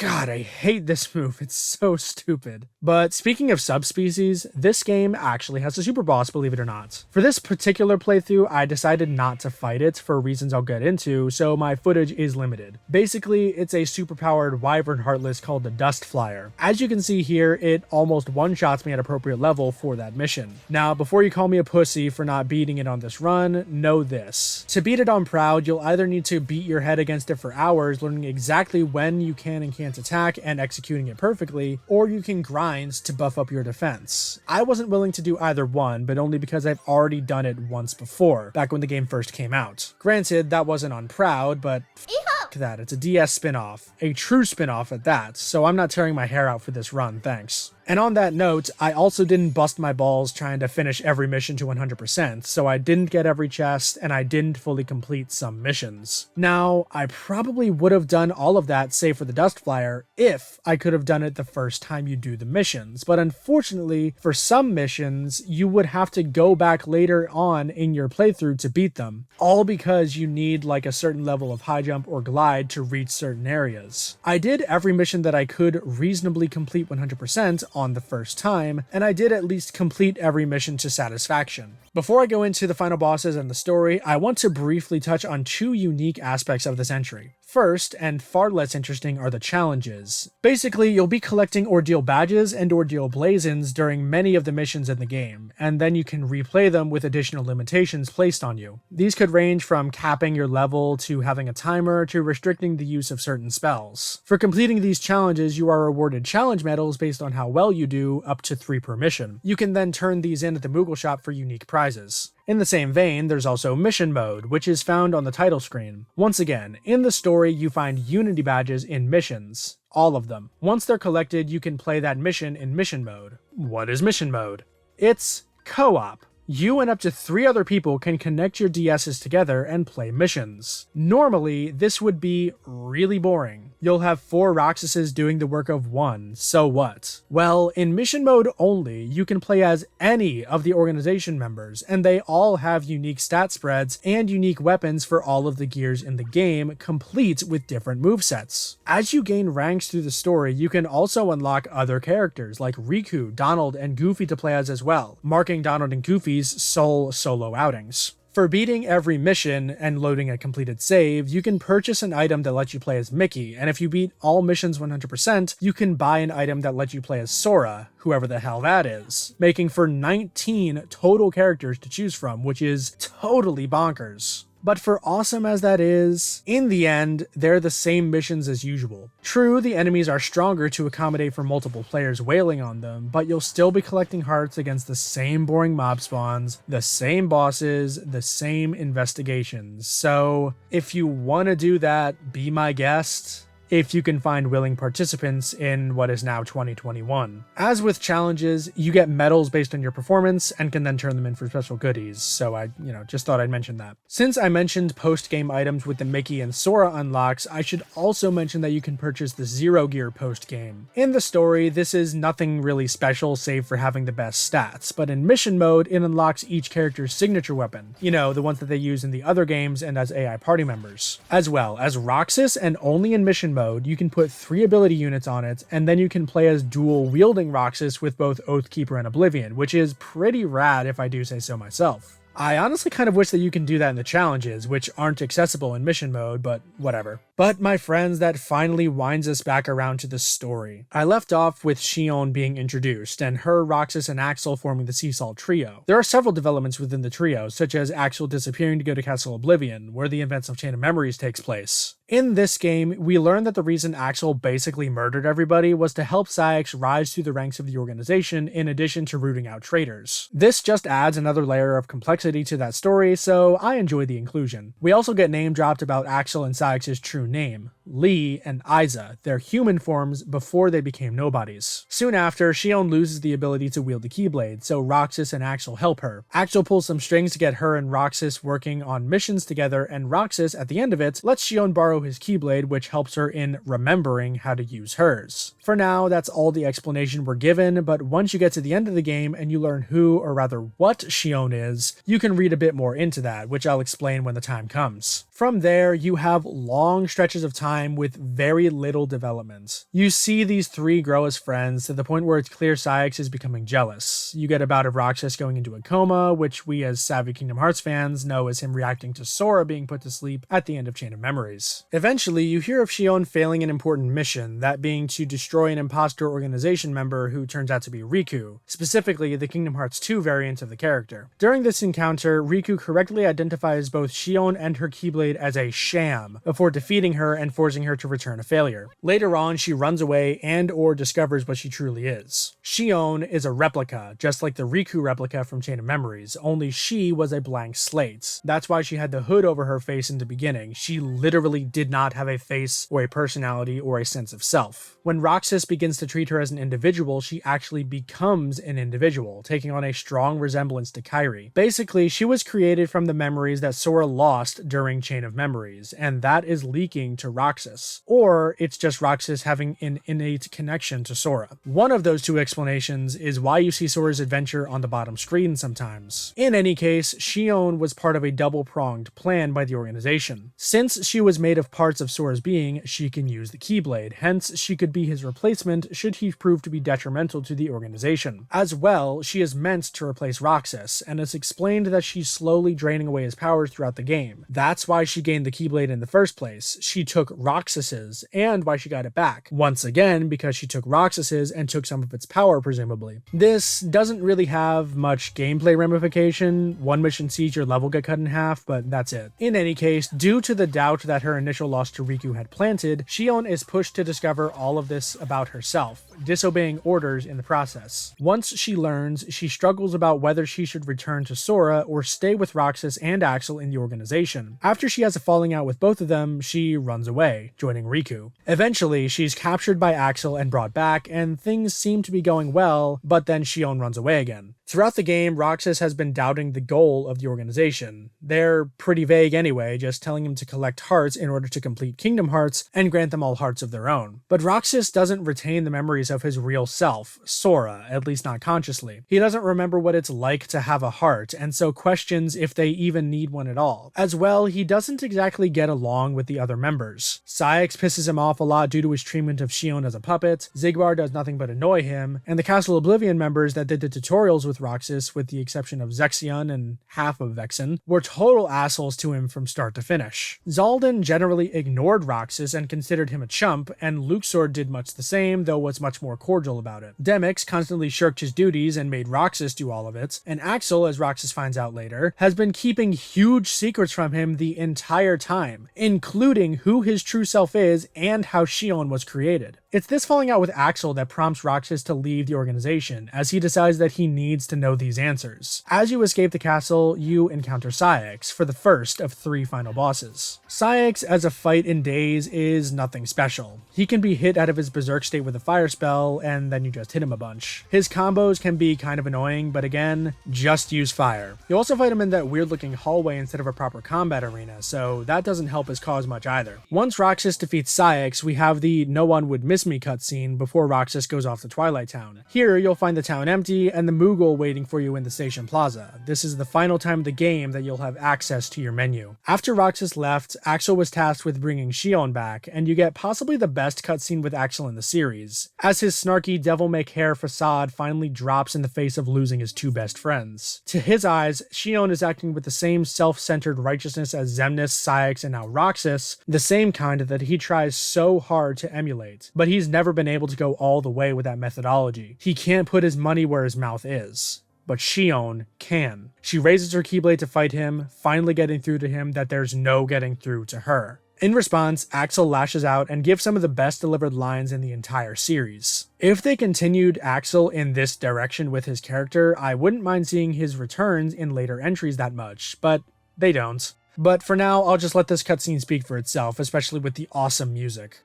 God, I hate this move. It's so stupid. But speaking of subspecies, this game actually has a Superboss, believe it or not. For this particular playthrough, I decided not to fight it for reasons I'll get into, so my footage is limited. Basically, it's a superpowered wyvern heartless called the Dust Flyer. As you can see here, it almost one-shots me at appropriate level for that mission. Now, before you call me a pussy for not beating it on this run, know this. To beat it on Proud, you'll either need to beat your head against it for hours, learning exactly when you can and can't attack and executing it perfectly, or you can grind to buff up your defense. I wasn't willing to do either one, but only because I've already done it once before, back when the game first came out. Granted, that wasn't on Proud, but f*** that, it's a DS spin-off. A true spin-off at that, so I'm not tearing my hair out for this run, thanks. And on that note, I also didn't bust my balls trying to finish every mission to 100%, so I didn't get every chest, and I didn't fully complete some missions. Now, I probably would have done all of that, save for the Dust Flyer, if I could have done it the first time you do the missions, but unfortunately, for some missions, you would have to go back later on in your playthrough to beat them, all because you need like a certain level of high jump or glide to reach certain areas. I did every mission that I could reasonably complete 100%, on the first time, and I did at least complete every mission to satisfaction. Before I go into the final bosses and the story, I want to briefly touch on two unique aspects of this entry. First, and far less interesting, are the challenges. Basically, you'll be collecting ordeal badges and ordeal blazons during many of the missions in the game, and then you can replay them with additional limitations placed on you. These could range from capping your level to having a timer to restricting the use of certain spells. For completing these challenges, you are awarded challenge medals based on how well you do, up to 3 per mission. You can then turn these in at the Moogle shop for unique prizes. In the same vein, there's also mission mode, which is found on the title screen. Once again, in the story, you find Unity badges in missions. All of them. Once they're collected, you can play that mission in mission mode. What is mission mode? It's co-op. You and up to 3 other people can connect your DSs together and play missions. Normally, this would be really boring. You'll have 4 Roxases doing the work of 1, so what? Well, in mission mode only, you can play as any of the organization members, and they all have unique stat spreads and unique weapons for all of the gears in the game, complete with different movesets. As you gain ranks through the story, you can also unlock other characters like Riku, Donald, and Goofy to play as well, marking Donald and Goofy's sole solo outings. For beating every mission and loading a completed save, you can purchase an item that lets you play as Mickey, and if you beat all missions 100%, you can buy an item that lets you play as Sora, whoever the hell that is, making for 19 total characters to choose from, which is totally bonkers. But for awesome as that is, in the end, they're the same missions as usual. True, the enemies are stronger to accommodate for multiple players wailing on them, but you'll still be collecting hearts against the same boring mob spawns, the same bosses, the same investigations. So, if you want to do that, be my guest. if you can find willing participants in what is now 2021. As with challenges, you get medals based on your performance and can then turn them in for special goodies, so I, just thought I'd mention that. Since I mentioned post-game items with the Mickey and Sora unlocks, I should also mention that you can purchase the Zero Gear post-game. In the story, this is nothing really special save for having the best stats, but in mission mode, it unlocks each character's signature weapon, the ones that they use in the other games and as AI party members. As well as Roxas, and only in mission mode, you can put 3 ability units on it, and then you can play as dual-wielding Roxas with both Oathkeeper and Oblivion, which is pretty rad if I do say so myself. I honestly kind of wish that you can do that in the challenges, which aren't accessible in mission mode, but whatever. But my friends, that finally winds us back around to the story. I left off with Xion being introduced, and her, Roxas, and Axel forming the Sea Salt trio. There are several developments within the trio, such as Axel disappearing to go to Castle Oblivion, where the events of Chain of Memories takes place. In this game, we learn that the reason Axel basically murdered everybody was to help Cyax rise through the ranks of the organization in addition to rooting out traitors. This just adds another layer of complexity to that story, so I enjoy the inclusion. We also get name dropped about Axel and Cyax's true name, Lee and Isa, their human forms before they became nobodies. Soon after, Xion loses the ability to wield the Keyblade, so Roxas and Axel help her. Axel pulls some strings to get her and Roxas working on missions together, and Roxas, at the end of it, lets Xion borrow his Keyblade, which helps her in remembering how to use hers. For now, that's all the explanation we're given, but once you get to the end of the game and you learn who, or rather what, Xion is, you can read a bit more into that, which I'll explain when the time comes. From there, you have long stretches of time with very little development. You see these 3 grow as friends to the point where it's clear Cyax is becoming jealous. You get a bout of Roxas going into a coma, which we as savvy Kingdom Hearts fans know as him reacting to Sora being put to sleep at the end of Chain of Memories. Eventually, you hear of Xion failing an important mission, that being to destroy an imposter organization member who turns out to be Riku, specifically the Kingdom Hearts 2 variant of the character. During this encounter, Riku correctly identifies both Xion and her Keyblade as a sham, before defeating her and forcing her to return a failure. Later on, she runs away and/or discovers what she truly is. Xion is a replica, just like the Riku replica from Chain of Memories, only she was a blank slate. That's why she had the hood over her face in the beginning. She literally did not have a face or a personality or a sense of self. When Roxas begins to treat her as an individual, she actually becomes an individual, taking on a strong resemblance to Kairi. Basically, she was created from the memories that Sora lost during Chain of Memories, and that is leaking to Roxas. Or it's just Roxas having an innate connection to Sora. One of those 2 explanations is why you see Sora's adventure on the bottom screen sometimes. In any case, Xion was part of a double-pronged plan by the organization. Since she was made of parts of Sora's being, she can use the Keyblade, hence she could be his replacement should he prove to be detrimental to the organization. As well, she is meant to replace Roxas, and it's explained that she's slowly draining away his powers throughout the game. That's why she gained the Keyblade in the first place. She took Roxas's, and why she got it back. Once again, because she took Roxas's and took some of its power, presumably. This doesn't really have much gameplay ramification. One mission sees your level get cut in half, but that's it. In any case, due to the doubt that her initial loss to Riku had planted, Xion is pushed to discover all of this about herself, disobeying orders in the process. Once she learns, she struggles about whether she should return to Sora or stay with Roxas and Axel in the organization. After she has a falling out with both of them, she runs away, joining Riku. Eventually, she's captured by Axel and brought back, and things seem to be going well, but then Xion runs away again. Throughout the game, Roxas has been doubting the goal of the organization. They're pretty vague anyway, just telling him to collect hearts in order to complete Kingdom Hearts and grant them all hearts of their own. But Roxas doesn't retain the memories of his real self, Sora, at least not consciously. He doesn't remember what it's like to have a heart, and so questions if they even need one at all. As well, he doesn't exactly get along with the other members. Cyax pisses him off a lot due to his treatment of Xion as a puppet, Zigbar does nothing but annoy him, and the Castle Oblivion members that did the tutorials with Roxas, with the exception of Zexion and half of Vexen, were total assholes to him from start to finish. Zaldin generally ignored Roxas and considered him a chump, and Luxord did much the same, though was much more cordial about it. Demyx constantly shirked his duties and made Roxas do all of it, and Axel, as Roxas finds out later, has been keeping huge secrets from him the entire time, including who his true self is and how Xion was created. It's this falling out with Axel that prompts Roxas to leave the organization, as he decides that he needs to know these answers. As you escape the castle, you encounter Cyax for the first of 3 final bosses. Cyax as a fight in Days is nothing special. He can be hit out of his berserk state with a fire spell, and then you just hit him a bunch. His combos can be kind of annoying, but again, just use fire. You also fight him in that weird looking hallway instead of a proper combat arena, so that doesn't help his cause much either. Once Roxas defeats Cyax, we have the "No One Would Miss Me" cutscene before Roxas goes off to Twilight Town. Here, you'll find the town empty and the Moogle waiting for you in the station plaza. This is the final time of the game that you'll have access to your menu. After Roxas left, Axel was tasked with bringing Xion back, and you get possibly the best cutscene with Axel in the series, as his snarky devil-may-care facade finally drops in the face of losing his 2 best friends. To his eyes, Xion is acting with the same self-centered righteousness as Xemnas, Cyax, and now Roxas, the same kind that he tries so hard to emulate, but he's never been able to go all the way with that methodology. He can't put his money where his mouth is. But Xion can. She raises her Keyblade to fight him, finally getting through to him that there's no getting through to her. In response, Axel lashes out and gives some of the best delivered lines in the entire series. If they continued Axel in this direction with his character, I wouldn't mind seeing his returns in later entries that much, but they don't. But for now, I'll just let this cutscene speak for itself, especially with the awesome music.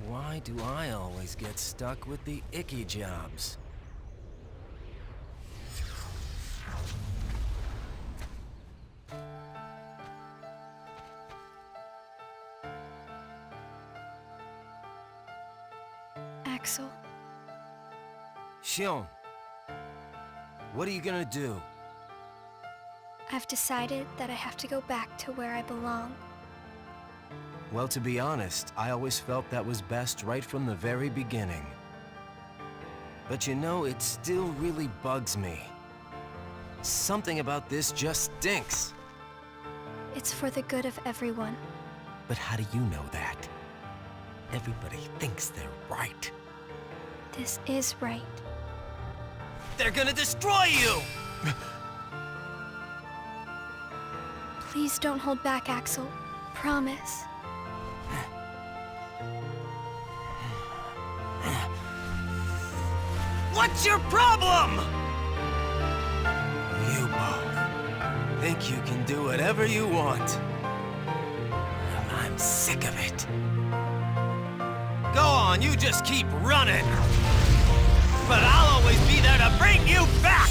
Why do I always get stuck with the icky jobs? Axel. Xion, what are you gonna do? I've decided that I have to go back to where I belong. Well, to be honest, I always felt that was best right from the very beginning. But you know, it still really bugs me. Something about this just stinks. It's for the good of everyone. But how do you know that? Everybody thinks they're right. This is right. They're gonna destroy you! Please don't hold back, Axel. Promise. What's your problem? You both think you can do whatever you want. Well, I'm sick of it. Go on, you just keep running. But I'll always be there to bring you back!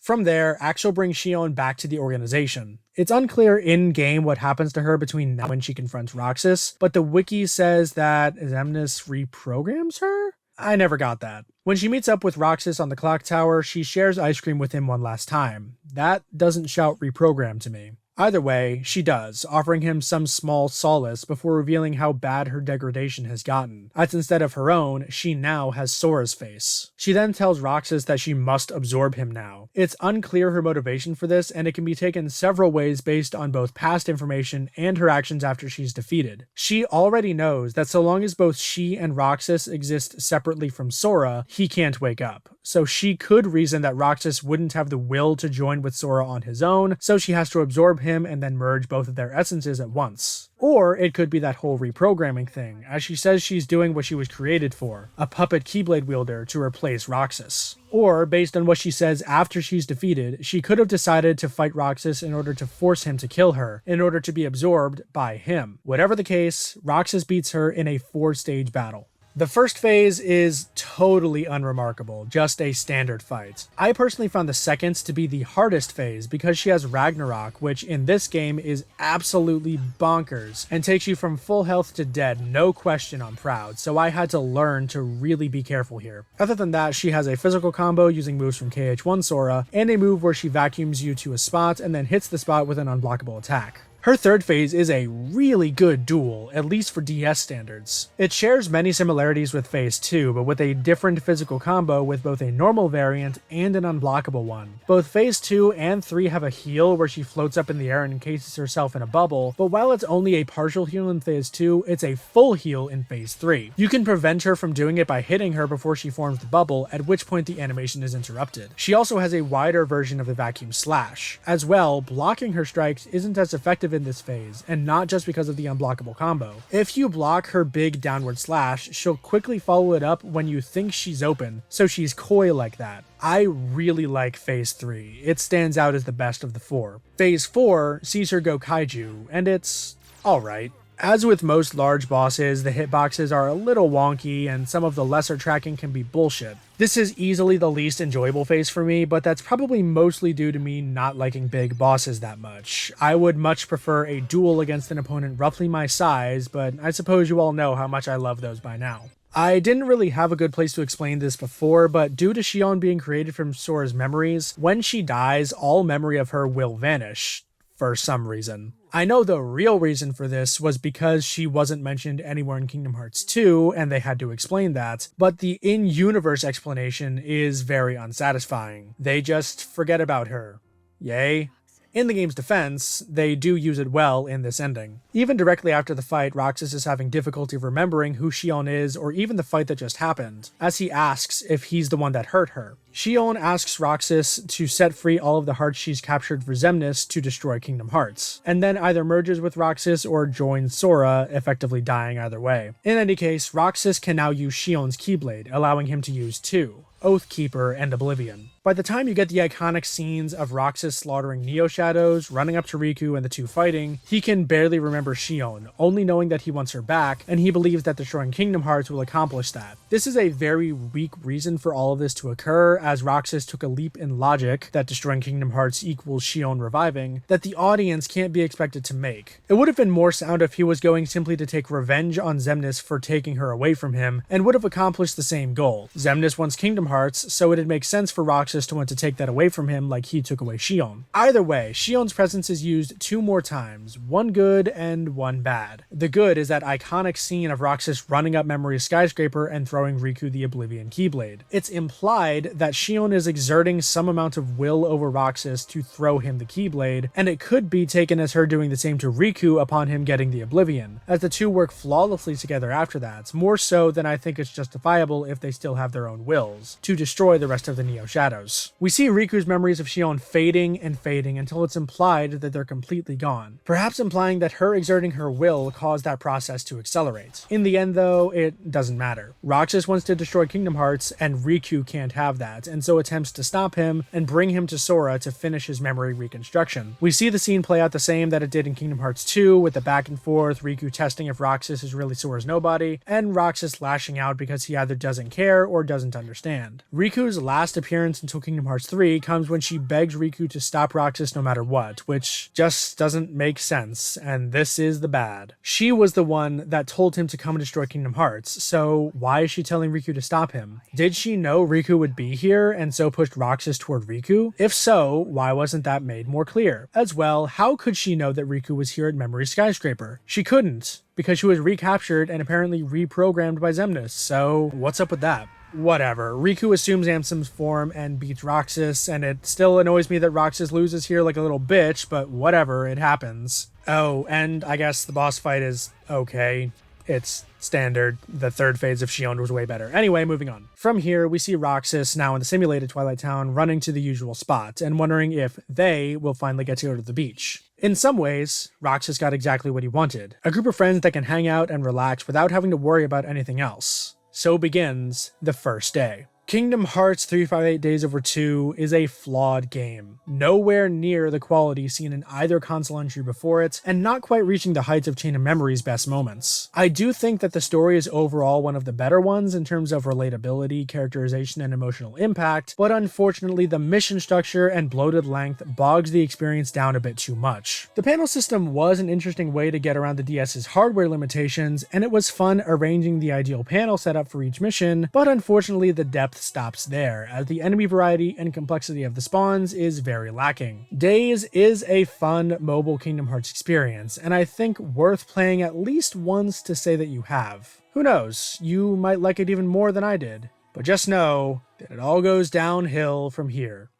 From there, Axel brings Xion back to the organization. It's unclear in-game what happens to her between now and when she confronts Roxas, but the wiki says that Xemnas reprograms her? I never got that. When she meets up with Roxas on the clock tower, she shares ice cream with him one last time. That doesn't shout reprogram to me. Either way, she does, offering him some small solace before revealing how bad her degradation has gotten, as instead of her own, she now has Sora's face. She then tells Roxas that she must absorb him now. It's unclear her motivation for this, and it can be taken several ways based on both past information and her actions after she's defeated. She already knows that so long as both she and Roxas exist separately from Sora, he can't wake up. So she could reason that Roxas wouldn't have the will to join with Sora on his own, so she has to absorb him and then merge both of their essences at once. Or it could be that whole reprogramming thing, as she says she's doing what she was created for, a puppet Keyblade wielder to replace Roxas. Or, based on what she says after she's defeated, she could have decided to fight Roxas in order to force him to kill her, in order to be absorbed by him. Whatever the case, Roxas beats her in a 4-stage battle. The first phase is totally unremarkable, just a standard fight. I personally found the second to be the hardest phase because she has Ragnarok, which in this game is absolutely bonkers and takes you from full health to dead, no question I'm proud, so I had to learn to really be careful here. Other than that, she has a physical combo using moves from KH1 Sora, and a move where she vacuums you to a spot and then hits the spot with an unblockable attack. Her third phase is a really good duel, at least for DS standards. It shares many similarities with phase 2, but with a different physical combo with both a normal variant and an unblockable one. Both phase 2 and 3 have a heal where she floats up in the air and encases herself in a bubble, but while it's only a partial heal in phase 2, it's a full heal in phase 3. You can prevent her from doing it by hitting her before she forms the bubble, at which point the animation is interrupted. She also has a wider version of the vacuum slash. As well, blocking her strikes isn't as effective effective in this phase, and not just because of the unblockable combo. If you block her big downward slash, she'll quickly follow it up when you think she's open, so she's coy like that. I really like Phase 3. It stands out as the best of the 4. Phase 4 sees her go kaiju, and it's alright. As with most large bosses, the hitboxes are a little wonky and some of the lesser tracking can be bullshit. This is easily the least enjoyable phase for me, but that's probably mostly due to me not liking big bosses that much. I would much prefer a duel against an opponent roughly my size, but I suppose you all know how much I love those by now. I didn't really have a good place to explain this before, but due to Xion being created from Sora's memories, when she dies, all memory of her will vanish. For some reason. I know the real reason for this was because she wasn't mentioned anywhere in Kingdom Hearts 2, and they had to explain that, but the in-universe explanation is very unsatisfying. They just forget about her. Yay. In the game's defense, they do use it well in this ending. Even directly after the fight, Roxas is having difficulty remembering who Xion is or even the fight that just happened, as he asks if he's the one that hurt her. Xion asks Roxas to set free all of the hearts she's captured for Xemnas to destroy Kingdom Hearts, and then either merges with Roxas or joins Sora, effectively dying either way. In any case, Roxas can now use Xion's Keyblade, allowing him to use two, Oathkeeper and Oblivion. By the time you get the iconic scenes of Roxas slaughtering Neo Shadows, running up to Riku and the two fighting, he can barely remember Xion, only knowing that he wants her back, and he believes that destroying Kingdom Hearts will accomplish that. This is a very weak reason for all of this to occur, as Roxas took a leap in logic that destroying Kingdom Hearts equals Xion reviving, that the audience can't be expected to make. It would have been more sound if he was going simply to take revenge on Xemnas for taking her away from him, and would have accomplished the same goal. Xemnas wants Kingdom Hearts, so it'd make sense for Roxas to want to take that away from him like he took away Xion. Either way, Xion's presence is used 2 more times, one good and one bad. The good is that iconic scene of Roxas running up Memory's skyscraper and throwing Riku the Oblivion Keyblade. It's implied that Xion is exerting some amount of will over Roxas to throw him the Keyblade, and it could be taken as her doing the same to Riku upon him getting the Oblivion, as the two work flawlessly together after that, more so than I think it's justifiable if they still have their own wills, to destroy the rest of the Neo Shadows. We see Riku's memories of Xion fading and fading until it's implied that they're completely gone, perhaps implying that her exerting her will caused that process to accelerate. In the end though, it doesn't matter. Roxas wants to destroy Kingdom Hearts and Riku can't have that, and so attempts to stop him and bring him to Sora to finish his memory reconstruction. We see the scene play out the same that it did in Kingdom Hearts 2, with the back and forth, Riku testing if Roxas is really Sora's nobody, and Roxas lashing out because he either doesn't care or doesn't understand. Riku's last appearance until Kingdom Hearts 3 comes when she begs Riku to stop Roxas no matter what, which just doesn't make sense, and this is the bad. She was the one that told him to come and destroy Kingdom Hearts, so why is she telling Riku to stop him? Did she know Riku would be here and so pushed Roxas toward Riku? If so, why wasn't that made more clear? As well, how could she know that Riku was here at Memory Skyscraper? She couldn't, because she was recaptured and apparently reprogrammed by Xemnas, so what's up with that? Whatever. Riku assumes Ansem's form and beats Roxas, and it still annoys me that Roxas loses here like a little bitch, but whatever, it happens. Oh, and I guess the boss fight is okay. It's standard. The third phase of Xion was way better. Anyway, moving on. From here, we see Roxas, now in the simulated Twilight Town, running to the usual spot, and wondering if they will finally get to go to the beach. In some ways, Roxas got exactly what he wanted. A group of friends that can hang out and relax without having to worry about anything else. So begins the first day. Kingdom Hearts 358 Days Over 2 is a flawed game, nowhere near the quality seen in either console entry before it, and not quite reaching the heights of Chain of Memory's best moments. I do think that the story is overall one of the better ones in terms of relatability, characterization, and emotional impact, but unfortunately the mission structure and bloated length bogs the experience down a bit too much. The panel system was an interesting way to get around the DS's hardware limitations, and it was fun arranging the ideal panel setup for each mission, but unfortunately the depth stops there, as the enemy variety and complexity of the spawns is very lacking. Days is a fun mobile Kingdom Hearts experience, and I think worth playing at least once to say that you have. Who knows, you might like it even more than I did, but just know that it all goes downhill from here.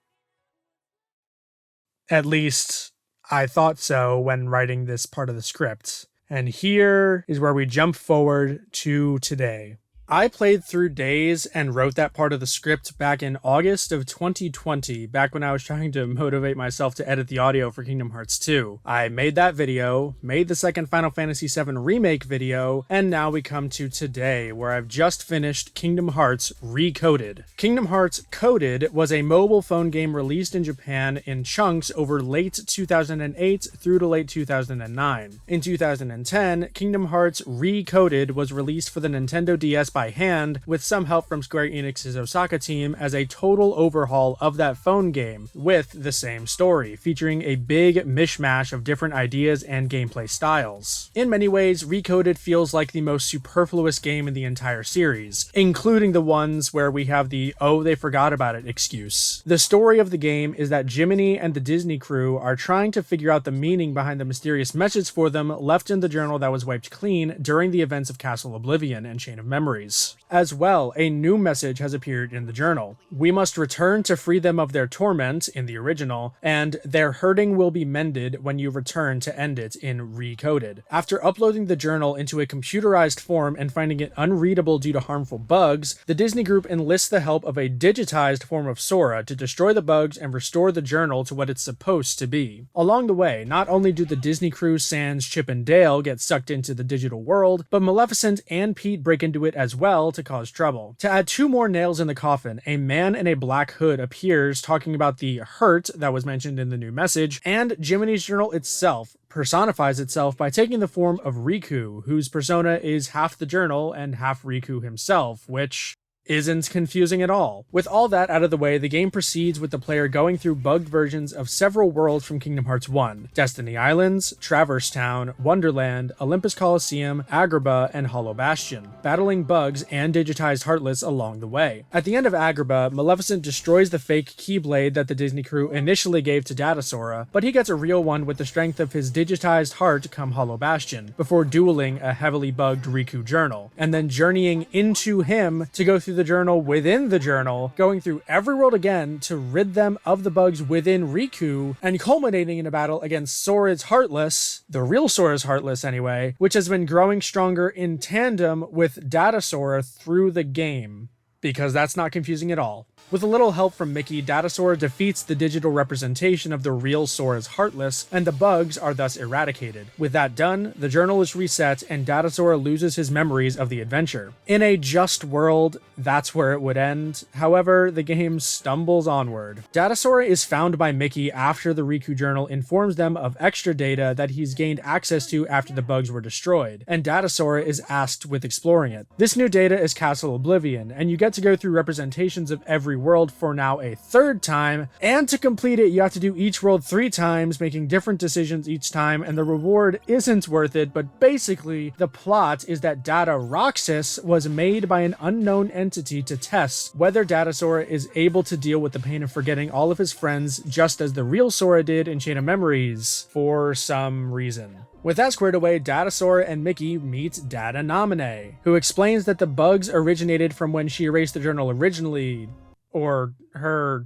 At least, I thought so when writing this part of the script. And here is where we jump forward to today. I played through Days and wrote that part of the script back in August of 2020, back when I was trying to motivate myself to edit the audio for Kingdom Hearts 2. I made that video, made the second Final Fantasy VII Remake video, and now we come to today, where I've just finished Kingdom Hearts Recoded. Kingdom Hearts Coded was a mobile phone game released in Japan in chunks over late 2008 through to late 2009. In 2010, Kingdom Hearts Recoded was released for the Nintendo DS by hand, with some help from Square Enix's Osaka team, as a total overhaul of that phone game, with the same story, featuring a big mishmash of different ideas and gameplay styles. In many ways, Recoded feels like the most superfluous game in the entire series, including the ones where we have the "oh, they forgot about it" excuse. The story of the game is that Jiminy and the Disney crew are trying to figure out the meaning behind the mysterious message for them left in the journal that was wiped clean during the events of Castle Oblivion and Chain of Memories. As well, a new message has appeared in the journal. We must return to free them of their torment in the original, and their hurting will be mended when you return to end it in Recoded. After uploading the journal into a computerized form and finding it unreadable due to harmful bugs, the Disney group enlists the help of a digitized form of Sora to destroy the bugs and restore the journal to what it's supposed to be. Along the way, not only do the Disney crew sans Chip and Dale get sucked into the digital world, but Maleficent and Pete break into it as well to cause trouble. To add two more nails in the coffin, a man in a black hood appears talking about the hurt that was mentioned in the new message, and Jiminy's journal itself personifies itself by taking the form of Riku, whose persona is half the journal and half Riku himself, which isn't confusing at all. With all that out of the way, the game proceeds with the player going through bugged versions of several worlds from Kingdom Hearts 1: Destiny Islands, Traverse Town, Wonderland, Olympus Coliseum, Agrabah, and Hollow Bastion, battling bugs and digitized Heartless along the way. At the end of Agrabah, Maleficent destroys the fake Keyblade that the Disney crew initially gave to Data Sora, but he gets a real one with the strength of his digitized heart come Hollow Bastion, before dueling a heavily bugged Riku journal, and then journeying into him to go through the journal within the journal, going through every world again to rid them of the bugs within Riku, and culminating in a battle against Sora's Heartless, the real Sora's Heartless anyway, which has been growing stronger in tandem with Data Sora through the game, because that's not confusing at all. With a little help from Mickey, Data Sora defeats the digital representation of the real Sora's Heartless, and the bugs are thus eradicated. With that done, the journal is reset, and Data Sora loses his memories of the adventure. In a just world, that's where it would end. However, the game stumbles onward. Data Sora is found by Mickey after the Riku journal informs them of extra data that he's gained access to after the bugs were destroyed, and Data Sora is asked with exploring it. This new data is Castle Oblivion, and you get to go through representations of every world for now a third time, and to complete it you have to do each world 3 times, making different decisions each time, and the reward isn't worth it. But basically the plot is that Data Roxas was made by an unknown entity to test whether Data Sora is able to deal with the pain of forgetting all of his friends, just as the real Sora did in Chain of Memories, for some reason. With that squared away, Data Sora and Mickey meet Data Namine, who explains that the bugs originated from when she erased the journal originally, or her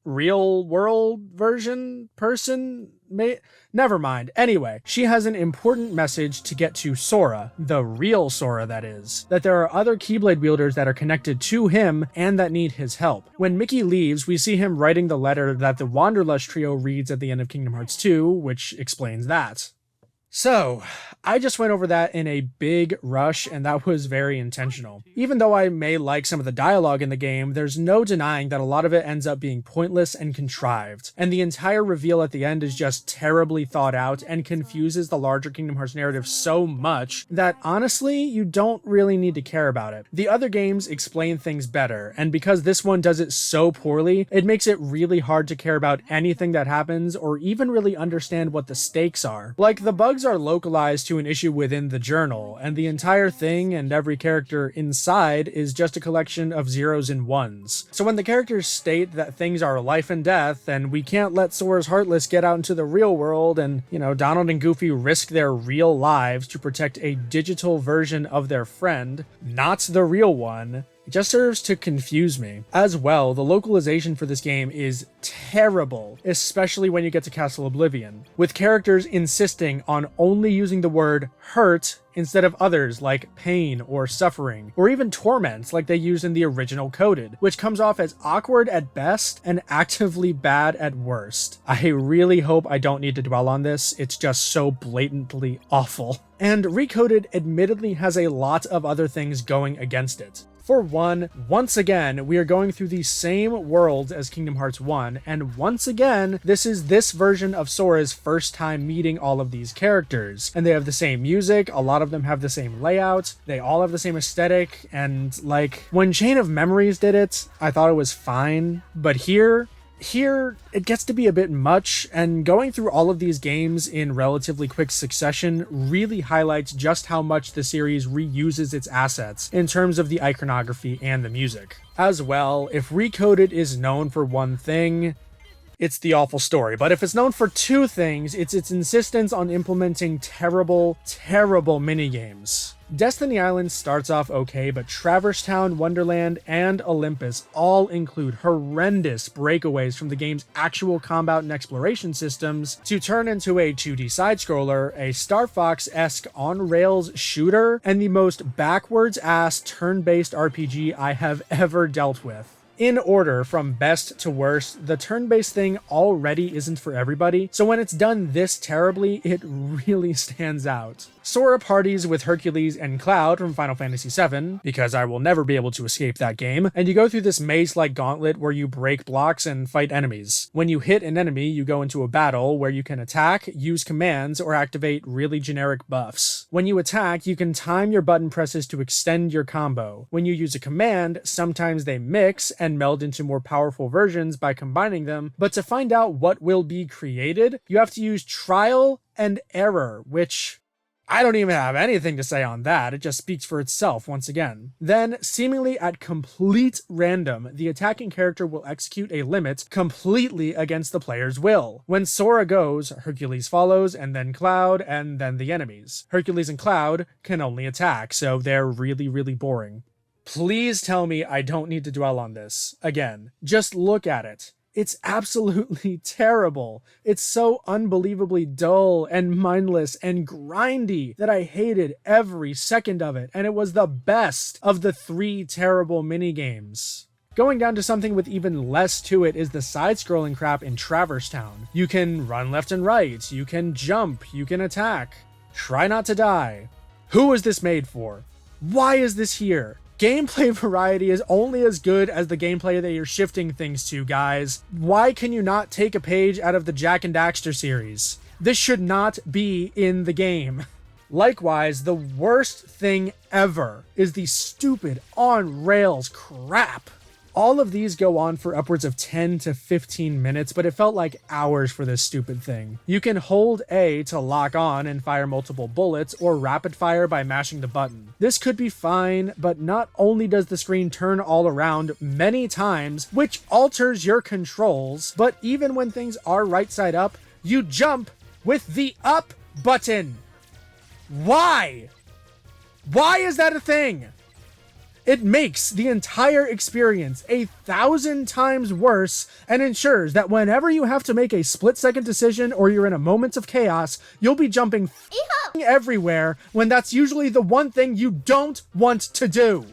real world version never mind. Anyway, she has an important message to get to Sora, the real Sora that is, that there are other Keyblade wielders that are connected to him and that need his help. When Mickey leaves, we see him writing the letter that the Wanderlust trio reads at the end of Kingdom Hearts 2, which explains that. So, I just went over that in a big rush, and that was very intentional. Even though I may like some of the dialogue in the game, there's no denying that a lot of it ends up being pointless and contrived, and the entire reveal at the end is just terribly thought out and confuses the larger Kingdom Hearts narrative so much that honestly, you don't really need to care about it. The other games explain things better, and because this one does it so poorly, it makes it really hard to care about anything that happens or even really understand what the stakes are. Like, the bugs are localized to an issue within the journal, and the entire thing and every character inside is just a collection of zeros and ones. So when the characters state that things are life and death, and we can't let Sora's Heartless get out into the real world, and, Donald and Goofy risk their real lives to protect a digital version of their friend, not the real one, It just serves to confuse me. As well, the localization for this game is terrible, especially when you get to Castle Oblivion, with characters insisting on only using the word hurt instead of others like pain or suffering, or even torment like they use in the original Coded, which comes off as awkward at best and actively bad at worst. I really hope I don't need to dwell on this, it's just so blatantly awful. And Recoded admittedly has a lot of other things going against it. For one, once again, we are going through the same worlds as Kingdom Hearts 1, and once again, this is this version of Sora's first time meeting all of these characters. And they have the same music, a lot of them have the same layout, they all have the same aesthetic, and like, when Chain of Memories did it, I thought it was fine, but here, it gets to be a bit much, and going through all of these games in relatively quick succession really highlights just how much the series reuses its assets in terms of the iconography and the music. As well, if Recoded is known for one thing, it's the awful story, but if it's known for two things, it's its insistence on implementing terrible minigames. Destiny Island starts off okay, but Traverse Town, Wonderland, and Olympus all include horrendous breakaways from the game's actual combat and exploration systems to turn into a 2D side-scroller, a Star Fox-esque on-rails shooter, and the most backwards-ass turn-based RPG I have ever dealt with. In order from best to worst, the turn-based thing already isn't for everybody, so when it's done this terribly, it really stands out. Sora parties with Hercules and Cloud from Final Fantasy VII, because I will never be able to escape that game, and you go through this maze-like gauntlet where you break blocks and fight enemies. When you hit an enemy, you go into a battle where you can attack, use commands, or activate really generic buffs. When you attack, you can time your button presses to extend your combo. When you use a command, sometimes they mix and meld into more powerful versions by combining them, but to find out what will be created, you have to use trial and error, which I don't even have anything to say on that, it just speaks for itself once again. Then, seemingly at complete random, the attacking character will execute a limit completely against the player's will. When Sora goes, Hercules follows, and then Cloud, and then the enemies. Hercules and Cloud can only attack, so they're really boring. Please tell me I don't need to dwell on this. Again, just look at it. It's absolutely terrible. It's so unbelievably dull and mindless and grindy that I hated every second of it, and it was the best of the 3 terrible minigames. Going down to something with even less to it is the side-scrolling crap in Traverse Town. You can run left and right, you can jump, you can attack. Try not to die. Who is this made for? Why is this here? Gameplay variety is only as good as the gameplay that you're shifting things to, guys. Why can you not take a page out of the Jak and Daxter series? This should not be in the game. Likewise, the worst thing ever is the stupid on-rails crap. All of these go on for upwards of 10 to 15 minutes, but it felt like hours for this stupid thing. You can hold A to lock on and fire multiple bullets, or rapid fire by mashing the button. This could be fine, but not only does the screen turn all around many times, which alters your controls, but even when things are right side up, you jump with the up button. Why? Why is that a thing? It makes the entire experience 1,000 times worse and ensures that whenever you have to make a split-second decision or you're in a moment of chaos, you'll be jumping everywhere when that's usually the one thing you don't want to do.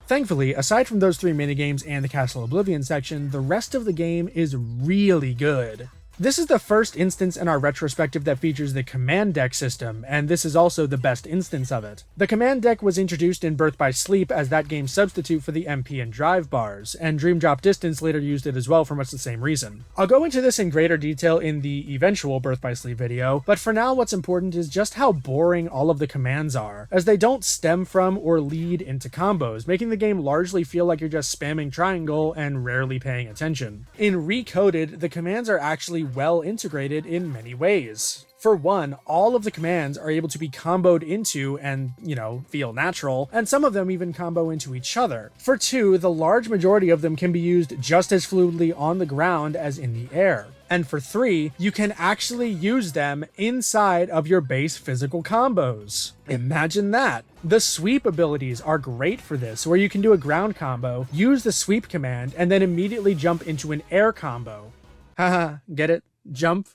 Thankfully, aside from those 3 minigames and the Castle Oblivion section, the rest of the game is really good. This is the first instance in our retrospective that features the command deck system, and this is also the best instance of it. The command deck was introduced in Birth by Sleep as that game's substitute for the MP and drive bars, and Dream Drop Distance later used it as well for much the same reason. I'll go into this in greater detail in the eventual Birth by Sleep video, but for now what's important is just how boring all of the commands are, as they don't stem from or lead into combos, making the game largely feel like you're just spamming triangle and rarely paying attention. In Recoded, the commands are actually well integrated in many ways. For one, all of the commands are able to be comboed into and, feel natural, and some of them even combo into each other. For two, the large majority of them can be used just as fluidly on the ground as in the air. And for three, you can actually use them inside of your base physical combos. Imagine that. The sweep abilities are great for this, where you can do a ground combo, use the sweep command, and then immediately jump into an air combo. Haha, get it? Jump?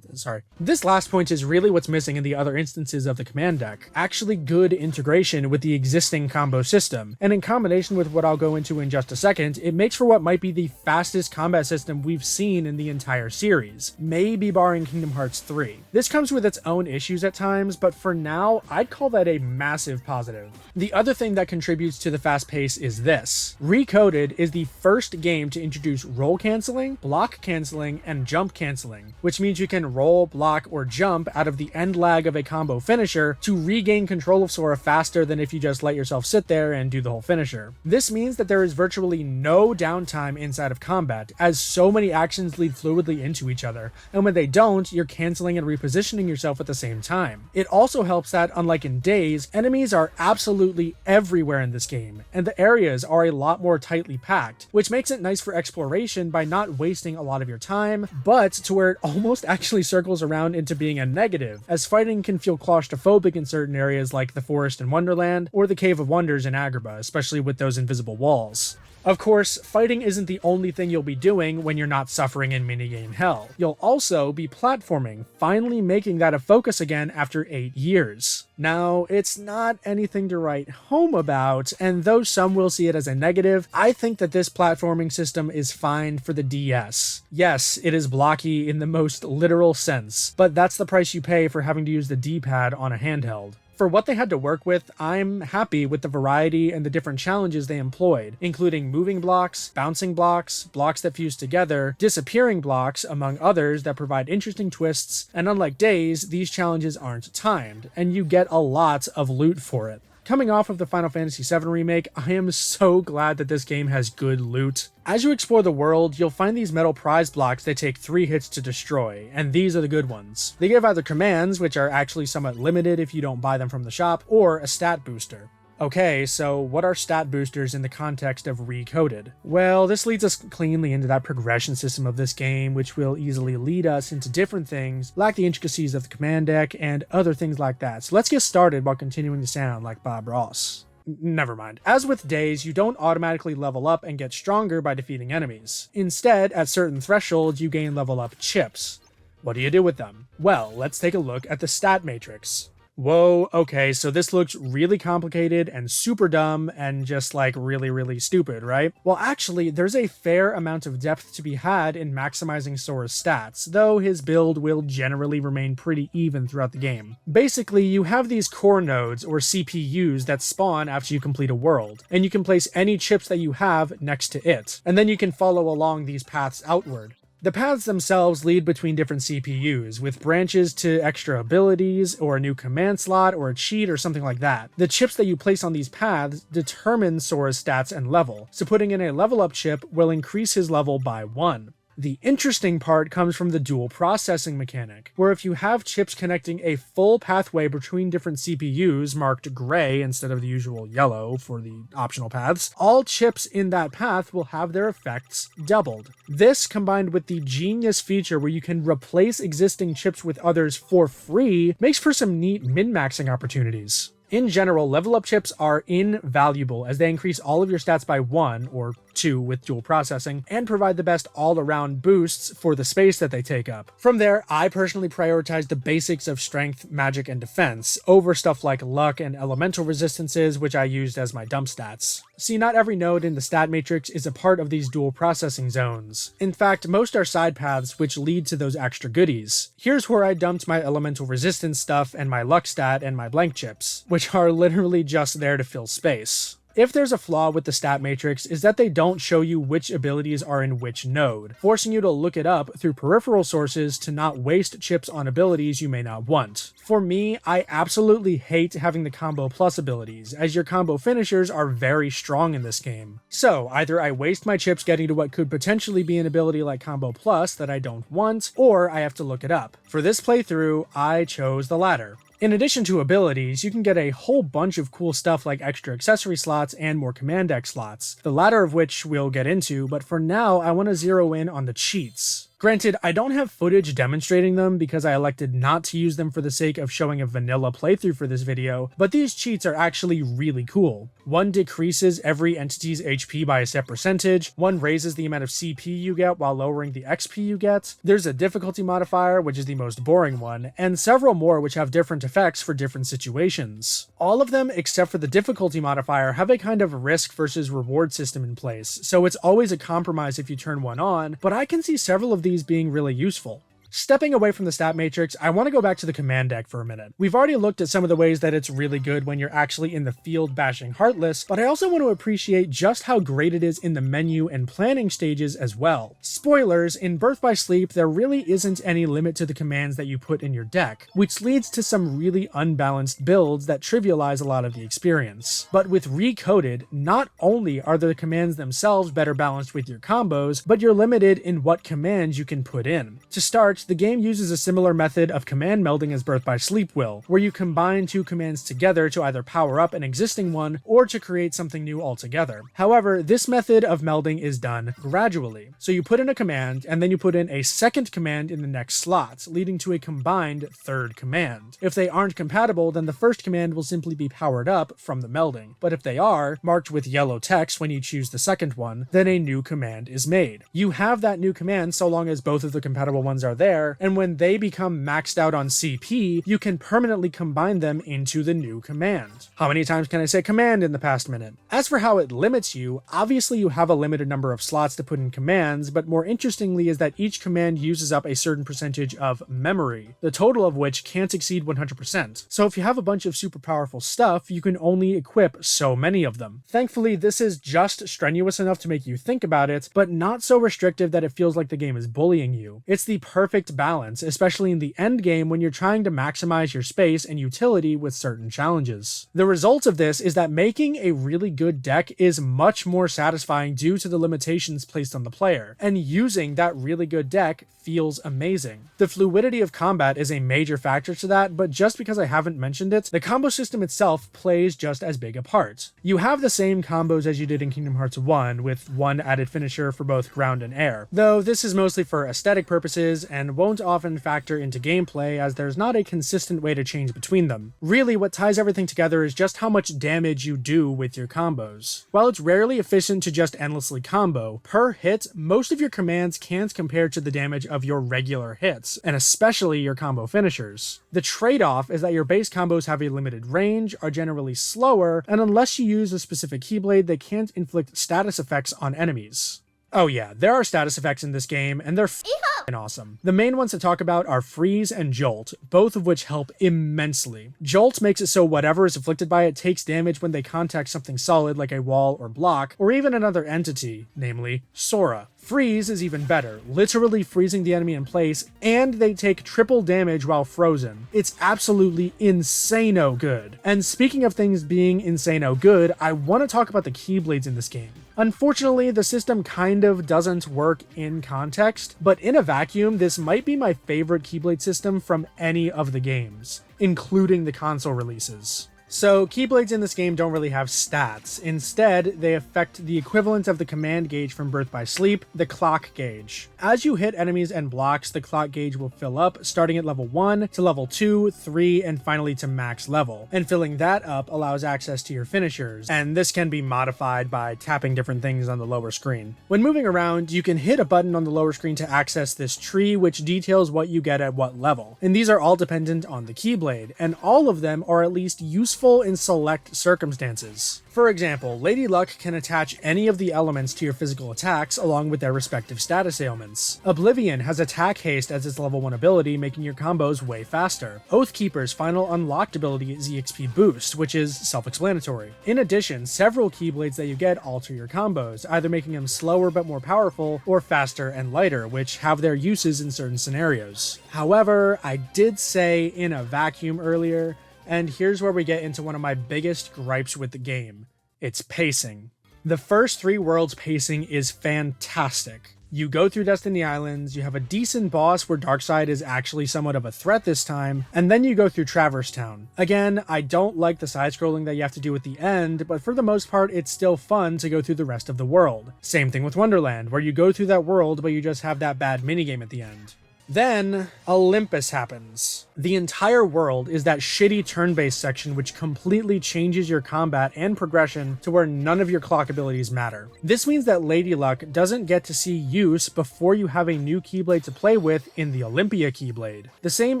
Sorry. This last point is really what's missing in the other instances of the command deck. Actually good integration with the existing combo system, and in combination with what I'll go into in just a second, it makes for what might be the fastest combat system we've seen in the entire series, maybe barring Kingdom Hearts 3. This comes with its own issues at times, but for now, I'd call that a massive positive. The other thing that contributes to the fast pace is this. Recoded is the first game to introduce roll canceling, block canceling, and jump canceling, which means you can roll, block, or jump out of the end lag of a combo finisher to regain control of Sora faster than if you just let yourself sit there and do the whole finisher. This means that there is virtually no downtime inside of combat, as so many actions lead fluidly into each other, and when they don't, you're canceling and repositioning yourself at the same time. It also helps that, unlike in Days, enemies are absolutely everywhere in this game, and the areas are a lot more tightly packed, which makes it nice for exploration by not wasting a lot of your time, but to where it almost actually circles around into being a negative, as fighting can feel claustrophobic in certain areas like the Forest in Wonderland or the Cave of Wonders in Agrabah, especially with those invisible walls. Of course, fighting isn't the only thing you'll be doing when you're not suffering in minigame hell. You'll also be platforming, finally making that a focus again after 8 years. Now, it's not anything to write home about, and though some will see it as a negative, I think that this platforming system is fine for the DS. Yes, it is blocky in the most literal sense, but that's the price you pay for having to use the D-pad on a handheld. For what they had to work with, I'm happy with the variety and the different challenges they employed, including moving blocks, bouncing blocks, blocks that fuse together, disappearing blocks, among others that provide interesting twists, and unlike Days, these challenges aren't timed, and you get a lot of loot for it. Coming off of the Final Fantasy VII Remake, I am so glad that this game has good loot. As you explore the world, you'll find these metal prize blocks that take 3 hits to destroy, and these are the good ones. They give either commands, which are actually somewhat limited if you don't buy them from the shop, or a stat booster. Okay, so what are stat boosters in the context of Recoded? Well, this leads us cleanly into that progression system of this game, which will easily lead us into different things, like the intricacies of the command deck and other things like that. So let's get started while continuing to sound like Bob Ross. Never mind. As with Days, you don't automatically level up and get stronger by defeating enemies. Instead, at certain thresholds, you gain level up chips. What do you do with them? Well, let's take a look at the stat matrix. Whoa, okay, so this looks really complicated and super dumb and just like really stupid, right? Well, actually, there's a fair amount of depth to be had in maximizing Sora's stats, though his build will generally remain pretty even throughout the game. Basically, you have these core nodes, or CPUs, that spawn after you complete a world, and you can place any chips that you have next to it, and then you can follow along these paths outward. The paths themselves lead between different CPUs, with branches to extra abilities, or a new command slot, or a cheat, or something like that. The chips that you place on these paths determine Sora's stats and level, so putting in a level up chip will increase his level by 1. The interesting part comes from the dual processing mechanic, where if you have chips connecting a full pathway between different CPUs marked gray instead of the usual yellow for the optional paths, all chips in that path will have their effects doubled. This, combined with the genius feature where you can replace existing chips with others for free, makes for some neat min-maxing opportunities. In general, level up chips are invaluable as they increase all of your stats by 1, or 2 with dual processing, and provide the best all-around boosts for the space that they take up. From there, I personally prioritize the basics of strength, magic, and defense over stuff like luck and elemental resistances, which I used as my dump stats. See, not every node in the stat matrix is a part of these dual processing zones. In fact, most are side paths which lead to those extra goodies. Here's where I dumped my elemental resistance stuff and my luck stat and my blank chips, which are literally just there to fill space. If there's a flaw with the stat matrix, is that they don't show you which abilities are in which node, forcing you to look it up through peripheral sources to not waste chips on abilities you may not want. For me, I absolutely hate having the combo plus abilities, as your combo finishers are very strong in this game. So either I waste my chips getting to what could potentially be an ability like combo plus that I don't want, or I have to look it up. For this playthrough, I chose the latter. In addition to abilities, you can get a whole bunch of cool stuff like extra accessory slots and more command deck slots, the latter of which we'll get into, but for now I want to zero in on the cheats. Granted, I don't have footage demonstrating them because I elected not to use them for the sake of showing a vanilla playthrough for this video, but these cheats are actually really cool. One decreases every entity's HP by a set percentage, one raises the amount of CP you get while lowering the XP you get, there's a difficulty modifier, which is the most boring one, and several more which have different effects for different situations. All of them, except for the difficulty modifier, have a kind of risk versus reward system in place, so it's always a compromise if you turn one on, but I can see several of these being really useful. Stepping away from the stat matrix, I want to go back to the command deck for a minute. We've already looked at some of the ways that it's really good when you're actually in the field bashing Heartless, but I also want to appreciate just how great it is in the menu and planning stages as well. Spoilers, in Birth by Sleep, there really isn't any limit to the commands that you put in your deck, which leads to some really unbalanced builds that trivialize a lot of the experience. But with Recoded, not only are the commands themselves better balanced with your combos, but you're limited in what commands you can put in. To start, the game uses a similar method of command melding as Birth by Sleep will, where you combine two commands together to either power up an existing one or to create something new altogether. However, this method of melding is done gradually. So you put in a command, and then you put in a second command in the next slot, leading to a combined third command. If they aren't compatible, then the first command will simply be powered up from the melding. But if they are, marked with yellow text when you choose the second one, then a new command is made. You have that new command so long as both of the compatible ones are there, and when they become maxed out on CP, you can permanently combine them into the new command. How many times can I say command in the past minute? As for how it limits you, obviously you have a limited number of slots to put in commands, but more interestingly is that each command uses up a certain percentage of memory, the total of which can't exceed 100%. So if you have a bunch of super powerful stuff, you can only equip so many of them. Thankfully, this is just strenuous enough to make you think about it, but not so restrictive that it feels like the game is bullying you. It's the perfect balance, especially in the end game when you're trying to maximize your space and utility with certain challenges. The result of this is that making a really good deck is much more satisfying due to the limitations placed on the player, and using that really good deck feels amazing. The fluidity of combat is a major factor to that, but just because I haven't mentioned it, the combo system itself plays just as big a part. You have the same combos as you did in Kingdom Hearts 1, with one added finisher for both ground and air, though this is mostly for aesthetic purposes and won't often factor into gameplay as there's not a consistent way to change between them. Really, what ties everything together is just how much damage you do with your combos. While it's rarely efficient to just endlessly combo, per hit, most of your commands can't compare to the damage of your regular hits, and especially your combo finishers. The trade-off is that your base combos have a limited range, are generally slower, and unless you use a specific Keyblade, they can't inflict status effects on enemies. Oh yeah, there are status effects in this game, and they're f***ing awesome. The main ones to talk about are Freeze and Jolt, both of which help immensely. Jolt makes it so whatever is afflicted by it takes damage when they contact something solid like a wall or block, or even another entity, namely Sora. Freeze is even better, literally freezing the enemy in place, and they take triple damage while frozen. It's absolutely insano good. And speaking of things being insano good, I want to talk about the Keyblades in this game. Unfortunately, the system kind of doesn't work in context, but in a vacuum, this might be my favorite Keyblade system from any of the games, including the console releases. So, Keyblades in this game don't really have stats. Instead, they affect the equivalent of the command gauge from Birth by Sleep, the clock gauge. As you hit enemies and blocks, the clock gauge will fill up, starting at level 1 to level 2, 3, and finally to max level. And filling that up allows access to your finishers, and this can be modified by tapping different things on the lower screen. When moving around, you can hit a button on the lower screen to access this tree, which details what you get at what level. And these are all dependent on the Keyblade, and all of them are at least useful useful in select circumstances. For example, Lady Luck can attach any of the elements to your physical attacks along with their respective status ailments. Oblivion has attack haste as its level 1 ability, making your combos way faster. Oathkeeper's final unlocked ability is EXP Boost, which is self-explanatory. In addition, several Keyblades that you get alter your combos, either making them slower but more powerful, or faster and lighter, which have their uses in certain scenarios. However, I did say in a vacuum earlier, and here's where we get into one of my biggest gripes with the game. It's pacing. The first 3 worlds' pacing is fantastic. You go through Destiny Islands, you have a decent boss where Darkside is actually somewhat of a threat this time, and then you go through Traverse Town. Again, I don't like the side-scrolling that you have to do at the end, but for the most part it's still fun to go through the rest of the world. Same thing with Wonderland, where you go through that world but you just have that bad minigame at the end. Then, Olympus happens. The entire world is that shitty turn-based section which completely changes your combat and progression to where none of your clock abilities matter. This means that Lady Luck doesn't get to see use before you have a new Keyblade to play with in the Olympia Keyblade. The same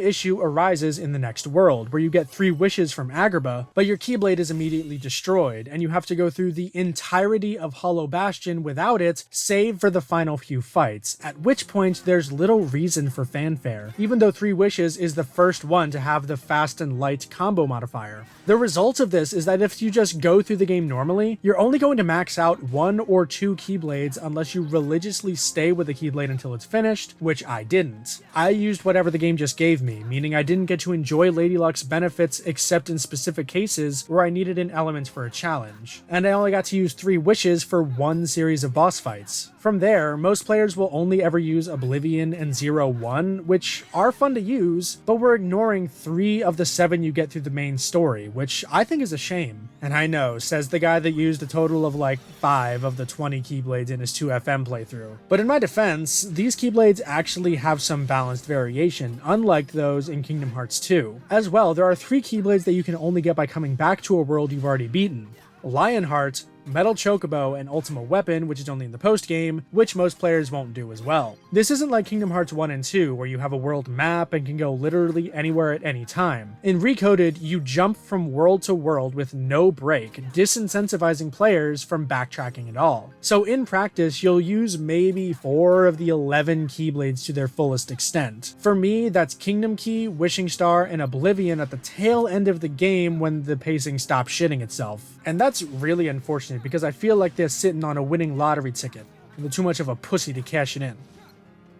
issue arises in the next world, where you get 3 wishes from Agrabah, but your Keyblade is immediately destroyed, and you have to go through the entirety of Hollow Bastion without it, save for the final few fights, at which point there's little reason for fanfare, even though 3 wishes is the first one to have the fast and light combo modifier. The result of this is that if you just go through the game normally, you're only going to max out 1 or 2 Keyblades unless you religiously stay with the Keyblade until it's finished, which I didn't. I used whatever the game just gave me, meaning I didn't get to enjoy Lady Luck's benefits except in specific cases where I needed an element for a challenge, and I only got to use 3 wishes for 1 series of boss fights. From there, most players will only ever use Oblivion and 0-1, which are fun to use, but we're ignoring 3 of the 7 you get through the main story, which I think is a shame. And I know, says the guy that used a total of like 5 of the 20 Keyblades in his 2FM playthrough. But in my defense, these Keyblades actually have some balanced variation, unlike those in Kingdom Hearts 2. As well, there are 3 Keyblades that you can only get by coming back to a world you've already beaten: Lionheart, Metal Chocobo, and Ultima Weapon, which is only in the post-game, which most players won't do as well. This isn't like Kingdom Hearts 1 and 2, where you have a world map and can go literally anywhere at any time. In Recoded, you jump from world to world with no break, disincentivizing players from backtracking at all. So in practice, you'll use maybe 4 of the 11 Keyblades to their fullest extent. For me, that's Kingdom Key, Wishing Star, and Oblivion at the tail end of the game when the pacing stops shitting itself. And that's really unfortunate, because I feel like they're sitting on a winning lottery ticket, and they're too much of a pussy to cash it in.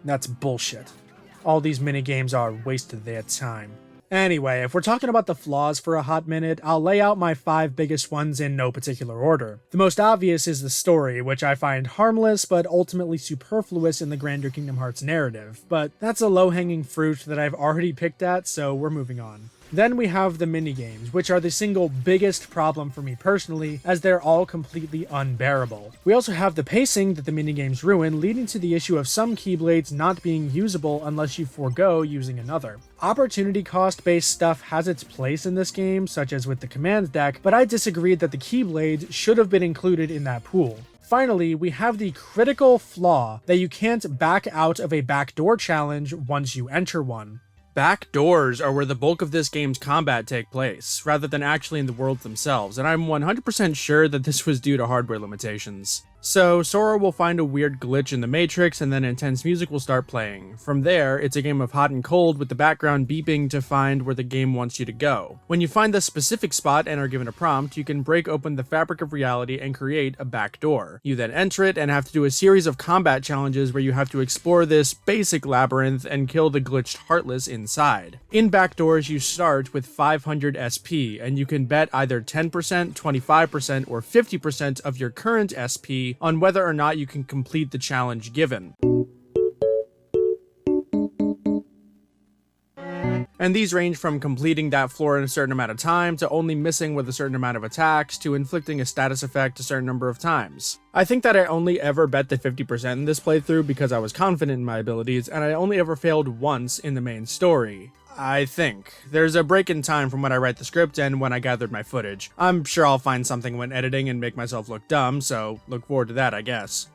That's bullshit. All these minigames are a waste of their time. Anyway, if we're talking about the flaws for a hot minute, I'll lay out my 5 biggest ones in no particular order. The most obvious is the story, which I find harmless but ultimately superfluous in the grander Kingdom Hearts narrative, but that's a low-hanging fruit that I've already picked at, so we're moving on. Then we have the minigames, which are the single biggest problem for me personally, as they're all completely unbearable. We also have the pacing that the minigames ruin, leading to the issue of some Keyblades not being usable unless you forego using another. Opportunity cost-based stuff has its place in this game, such as with the command deck, but I disagreed that the Keyblades should have been included in that pool. Finally, we have the critical flaw that you can't back out of a backdoor challenge once you enter one. Backdoors are where the bulk of this game's combat take place, rather than actually in the worlds themselves, and I'm 100% sure that this was due to hardware limitations. So, Sora will find a weird glitch in the Matrix, and then intense music will start playing. From there, it's a game of hot and cold with the background beeping to find where the game wants you to go. When you find the specific spot and are given a prompt, you can break open the fabric of reality and create a backdoor. You then enter it and have to do a series of combat challenges where you have to explore this basic labyrinth and kill the glitched Heartless inside. In backdoors, you start with 500 SP, and you can bet either 10%, 25%, or 50% of your current SP on whether or not you can complete the challenge given. And these range from completing that floor in a certain amount of time, to only missing with a certain amount of attacks, to inflicting a status effect a certain number of times. I think that I only ever bet the 50% in this playthrough because I was confident in my abilities, and I only ever failed once in the main story. I think. There's a break in time from when I write the script and when I gathered my footage. I'm sure I'll find something when editing and make myself look dumb, so look forward to that, I guess.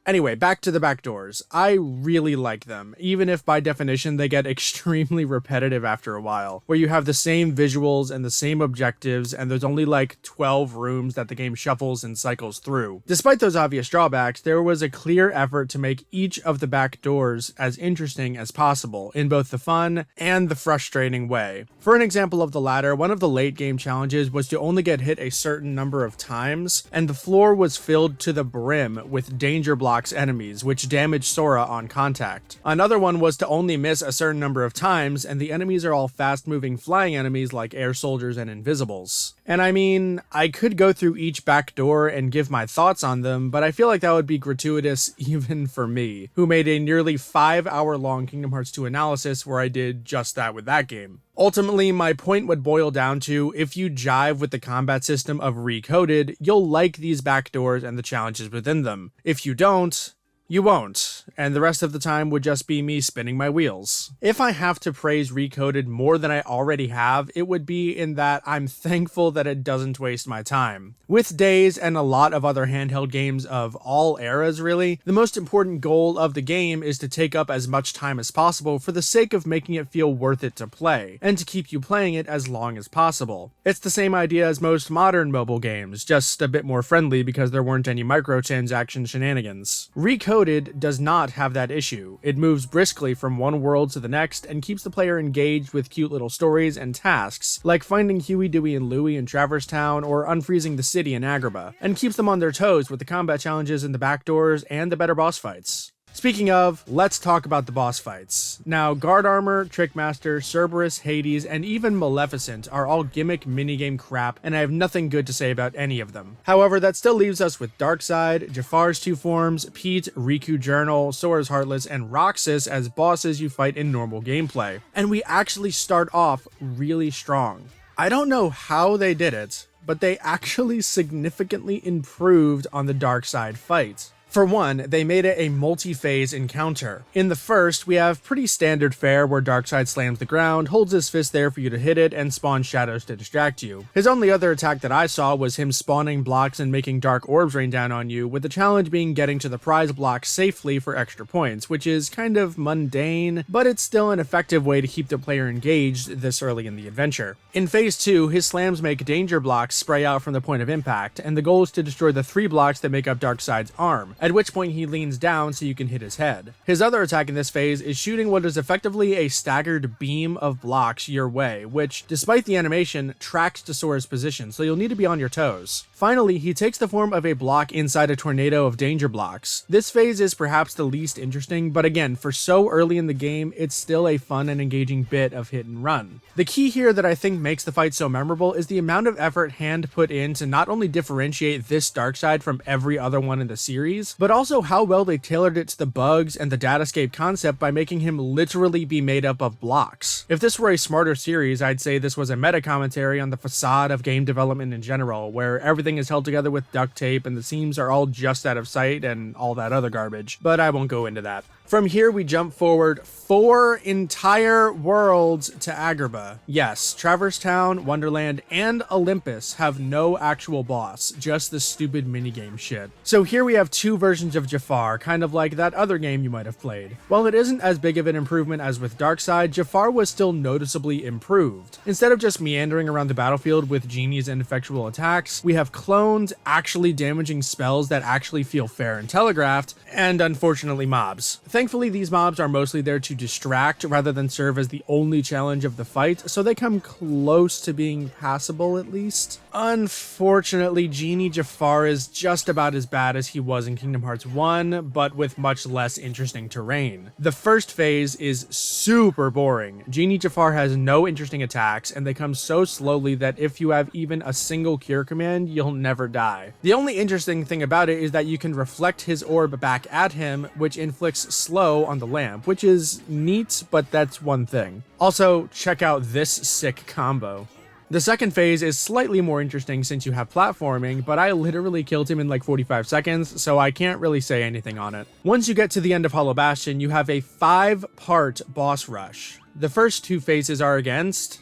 Anyway, back to the backdoors. I really like them, even if by definition they get extremely repetitive after a while, where you have the same visuals and the same objectives, and there's only like 12 rooms that the game shuffles and cycles through. Despite those obvious drawbacks, there was a clear effort to make each of the backdoors as interesting as possible, in both the fun and the frustrating way. For an example of the latter, one of the late game challenges was to only get hit a certain number of times, and the floor was filled to the brim with danger blocks enemies, which damage Sora on contact. Another one was to only miss a certain number of times, and the enemies are all fast-moving flying enemies like air soldiers and invisibles. And I mean, I could go through each backdoor and give my thoughts on them, but I feel like that would be gratuitous even for me, who made a nearly 5-hour-long Kingdom Hearts 2 analysis where I did just that with that game. Ultimately, my point would boil down to, if you jive with the combat system of Recoded, you'll like these backdoors and the challenges within them. If you don't, you won't, and the rest of the time would just be me spinning my wheels. If I have to praise Recoded more than I already have, it would be in that I'm thankful that it doesn't waste my time. With Days and a lot of other handheld games of all eras really, the most important goal of the game is to take up as much time as possible for the sake of making it feel worth it to play, and to keep you playing it as long as possible. It's the same idea as most modern mobile games, just a bit more friendly because there weren't any microtransaction shenanigans. Recoded does not have that issue. It moves briskly from one world to the next and keeps the player engaged with cute little stories and tasks, like finding Huey, Dewey, and Louie in Traverse Town or unfreezing the city in Agrabah, and keeps them on their toes with the combat challenges in the backdoors and the better boss fights. Speaking of, let's talk about the boss fights. Now, Guard Armor, Trickmaster, Cerberus, Hades, and even Maleficent are all gimmick minigame crap, and I have nothing good to say about any of them. However, that still leaves us with Darkside, Jafar's two forms, Pete, Riku Journal, Sora's Heartless, and Roxas as bosses you fight in normal gameplay. And we actually start off really strong. I don't know how they did it, but they actually significantly improved on the Darkside fight. For one, they made it a multi-phase encounter. In the first, we have pretty standard fare where Darkseid slams the ground, holds his fist there for you to hit it, and spawns shadows to distract you. His only other attack that I saw was him spawning blocks and making dark orbs rain down on you, with the challenge being getting to the prize block safely for extra points, which is kind of mundane, but it's still an effective way to keep the player engaged this early in the adventure. In Phase 2, his slams make danger blocks spray out from the point of impact, and the goal is to destroy the 3 blocks that make up Darkseid's arm, at which point he leans down so you can hit his head. His other attack in this phase is shooting what is effectively a staggered beam of blocks your way, which, despite the animation, tracks to Sora's position, so you'll need to be on your toes. Finally, he takes the form of a block inside a tornado of danger blocks. This phase is perhaps the least interesting, but again, for so early in the game, it's still a fun and engaging bit of hit and run. The key here that I think makes the fight so memorable is the amount of effort Hand put in to not only differentiate this Darkseid from every other one in the series, but also how well they tailored it to the bugs and the datascape concept by making him literally be made up of blocks. If this were a smarter series, I'd say this was a meta commentary on the facade of game development in general, where everything is held together with duct tape and the seams are all just out of sight and all that other garbage, but I won't go into that. From here, we jump forward 4 entire worlds to Agrabah. Yes, Traverse Town, Wonderland, and Olympus have no actual boss, just the stupid minigame shit. So here we have 2 versions of Jafar, kind of like that other game you might have played. While it isn't as big of an improvement as with Darkside, Jafar was still noticeably improved. Instead of just meandering around the battlefield with genies and effectual attacks, we have clones actually damaging spells that actually feel fair and telegraphed, and unfortunately mobs. Thankfully, these mobs are mostly there to distract rather than serve as the only challenge of the fight, so they come close to being passable at least. Unfortunately, Genie Jafar is just about as bad as he was in Kingdom Hearts 1, but with much less interesting terrain. The first phase is super boring. Genie Jafar has no interesting attacks, and they come so slowly that if you have even a single cure command, you'll never die. The only interesting thing about it is that you can reflect his orb back at him, which inflicts slow on the lamp, which is neat, but that's one thing. Also, check out this sick combo. The second phase is slightly more interesting since you have platforming, but I literally killed him in like 45 seconds, so I can't really say anything on it. Once you get to the end of Hollow Bastion, you have a 5-part boss rush. The first 2 phases are against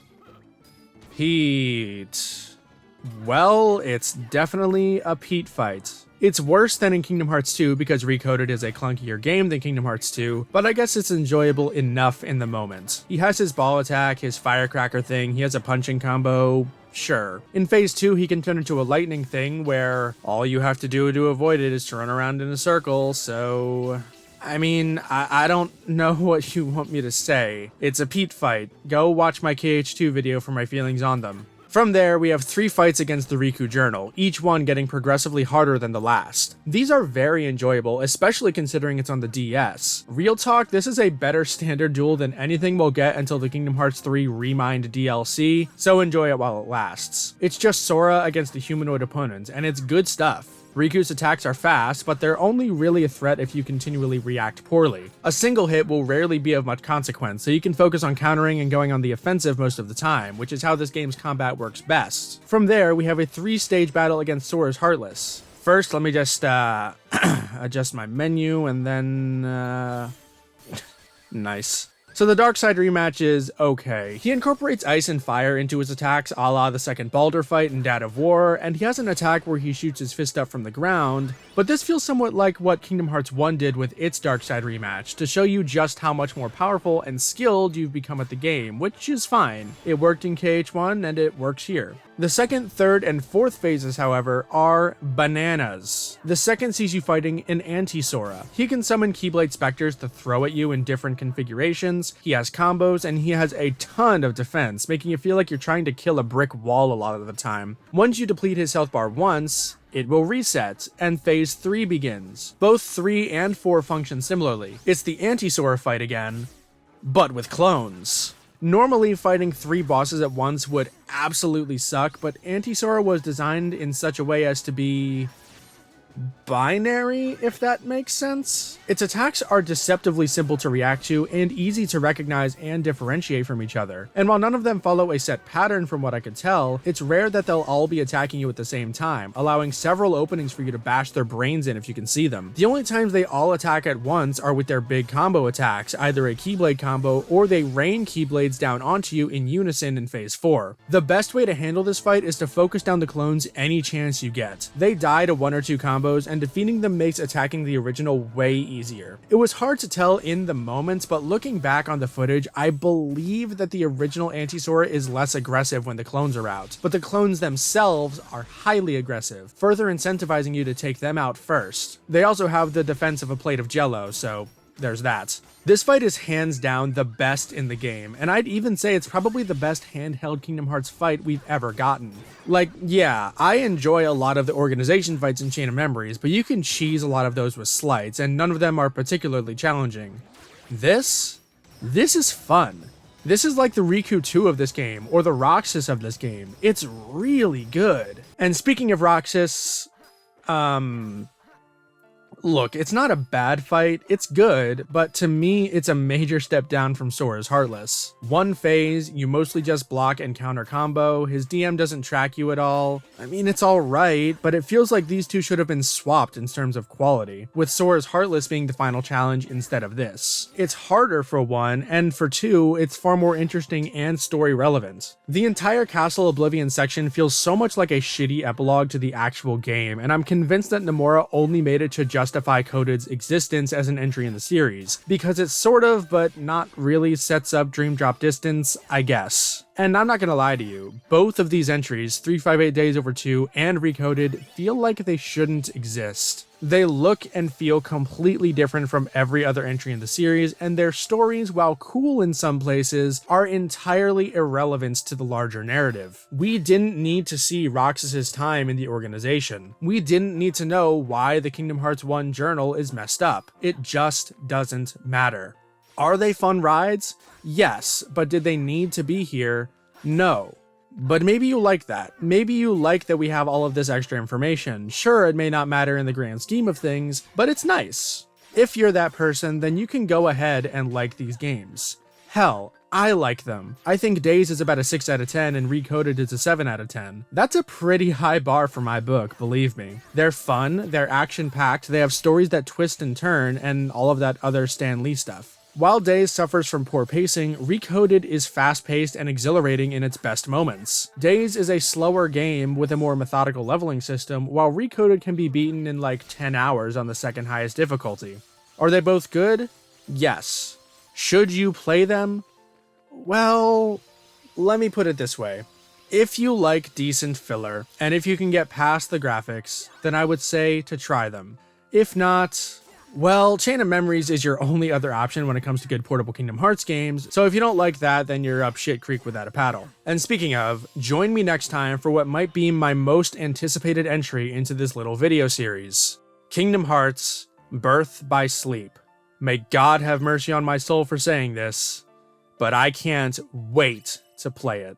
Pete. Well, it's definitely a Pete fight. It's worse than in Kingdom Hearts 2 because Recoded is a clunkier game than Kingdom Hearts 2, but I guess it's enjoyable enough in the moment. He has his ball attack, his firecracker thing, he has a punching combo. Sure. In Phase 2, he can turn into a lightning thing where all you have to do to avoid it is to run around in a circle, so... I mean, I don't know what you want me to say. It's a Pete fight. Go watch my KH2 video for my feelings on them. From there, we have 3 fights against the Riku Journal, each one getting progressively harder than the last. These are very enjoyable, especially considering it's on the DS. Real talk, this is a better standard duel than anything we'll get until the Kingdom Hearts 3 Remind DLC, so enjoy it while it lasts. It's just Sora against the humanoid opponents, and it's good stuff. Riku's attacks are fast, but they're only really a threat if you continually react poorly. A single hit will rarely be of much consequence, so you can focus on countering and going on the offensive most of the time, which is how this game's combat works best. From there, we have a 3-stage battle against Sora's Heartless. First, let me just adjust my menu, and then nice. So the Darkside rematch is okay. He incorporates ice and fire into his attacks a la the second Baldur fight in Dad of War, and he has an attack where he shoots his fist up from the ground, but this feels somewhat like what Kingdom Hearts 1 did with its Darkside rematch, to show you just how much more powerful and skilled you've become at the game, which is fine. It worked in KH1 and it works here. The second, third, and fourth phases, however, are bananas. The second sees you fighting an anti-Sora. He can summon Keyblade Specters to throw at you in different configurations, he has combos, and he has a ton of defense, making you feel like you're trying to kill a brick wall a lot of the time. Once you deplete his health bar once, it will reset, and Phase 3 begins. Both 3 and 4 function similarly. It's the anti-Sora fight again, but with clones. Normally, fighting 3 bosses at once would absolutely suck, but Anti-Sora was designed in such a way as to be binary, if that makes sense. Its attacks are deceptively simple to react to and easy to recognize and differentiate from each other. And while none of them follow a set pattern from what I could tell, it's rare that they'll all be attacking you at the same time, allowing several openings for you to bash their brains in if you can see them. The only times they all attack at once are with their big combo attacks, either a Keyblade combo or they rain Keyblades down onto you in unison in Phase 4. The best way to handle this fight is to focus down the clones any chance you get. They die to 1 or 2 combos, and defeating them makes attacking the original way easier. It was hard to tell in the moment, but looking back on the footage, I believe that the original Anti-Sora is less aggressive when the clones are out, but the clones themselves are highly aggressive, further incentivizing you to take them out first. They also have the defense of a plate of jello, so there's that. This fight is hands down the best in the game, and I'd even say it's probably the best handheld Kingdom Hearts fight we've ever gotten. Like, yeah, I enjoy a lot of the organization fights in Chain of Memories, but you can cheese a lot of those with slides, and none of them are particularly challenging. This is fun. This is like the Riku 2 of this game, or the Roxas of this game. It's really good. And speaking of Roxas, look, it's not a bad fight, it's good, but to me, it's a major step down from Sora's Heartless. One phase, you mostly just block and counter combo, his DM doesn't track you at all. I mean, it's alright, but it feels like these two should have been swapped in terms of quality, with Sora's Heartless being the final challenge instead of this. It's harder for 1, and for 2, it's far more interesting and story relevant. The entire Castle Oblivion section feels so much like a shitty epilogue to the actual game, and I'm convinced that Nomura only made it to justify Coded's existence as an entry in the series, because it sort of, but not really, sets up Dream Drop Distance, I guess. And I'm not gonna lie to you, both of these entries, 358 Days Over 2 and Recoded, feel like they shouldn't exist. They look and feel completely different from every other entry in the series, and their stories, while cool in some places, are entirely irrelevant to the larger narrative. We didn't need to see Roxas's time in the organization. We didn't need to know why the Kingdom Hearts 1 journal is messed up. It just doesn't matter. Are they fun rides? Yes, but did they need to be here? No. But maybe you like that. Maybe you like that we have all of this extra information. Sure, it may not matter in the grand scheme of things, but it's nice. If you're that person, then you can go ahead and like these games. Hell, I like them. I think Days is about a 6 out of 10 and Recoded is a 7 out of 10. That's a pretty high bar for my book, believe me. They're fun, they're action-packed, they have stories that twist and turn, and all of that other Stan Lee stuff. While Days suffers from poor pacing, Recoded is fast-paced and exhilarating in its best moments. Days is a slower game with a more methodical leveling system, while Recoded can be beaten in like 10 hours on the second highest difficulty. Are they both good? Yes. Should you play them? Well, let me put it this way. If you like decent filler, and if you can get past the graphics, then I would say to try them. If not, well, Chain of Memories is your only other option when it comes to good portable Kingdom Hearts games, so if you don't like that, then you're up shit creek without a paddle. And speaking of, join me next time for what might be my most anticipated entry into this little video series. Kingdom Hearts, Birth by Sleep. May God have mercy on my soul for saying this, but I can't wait to play it.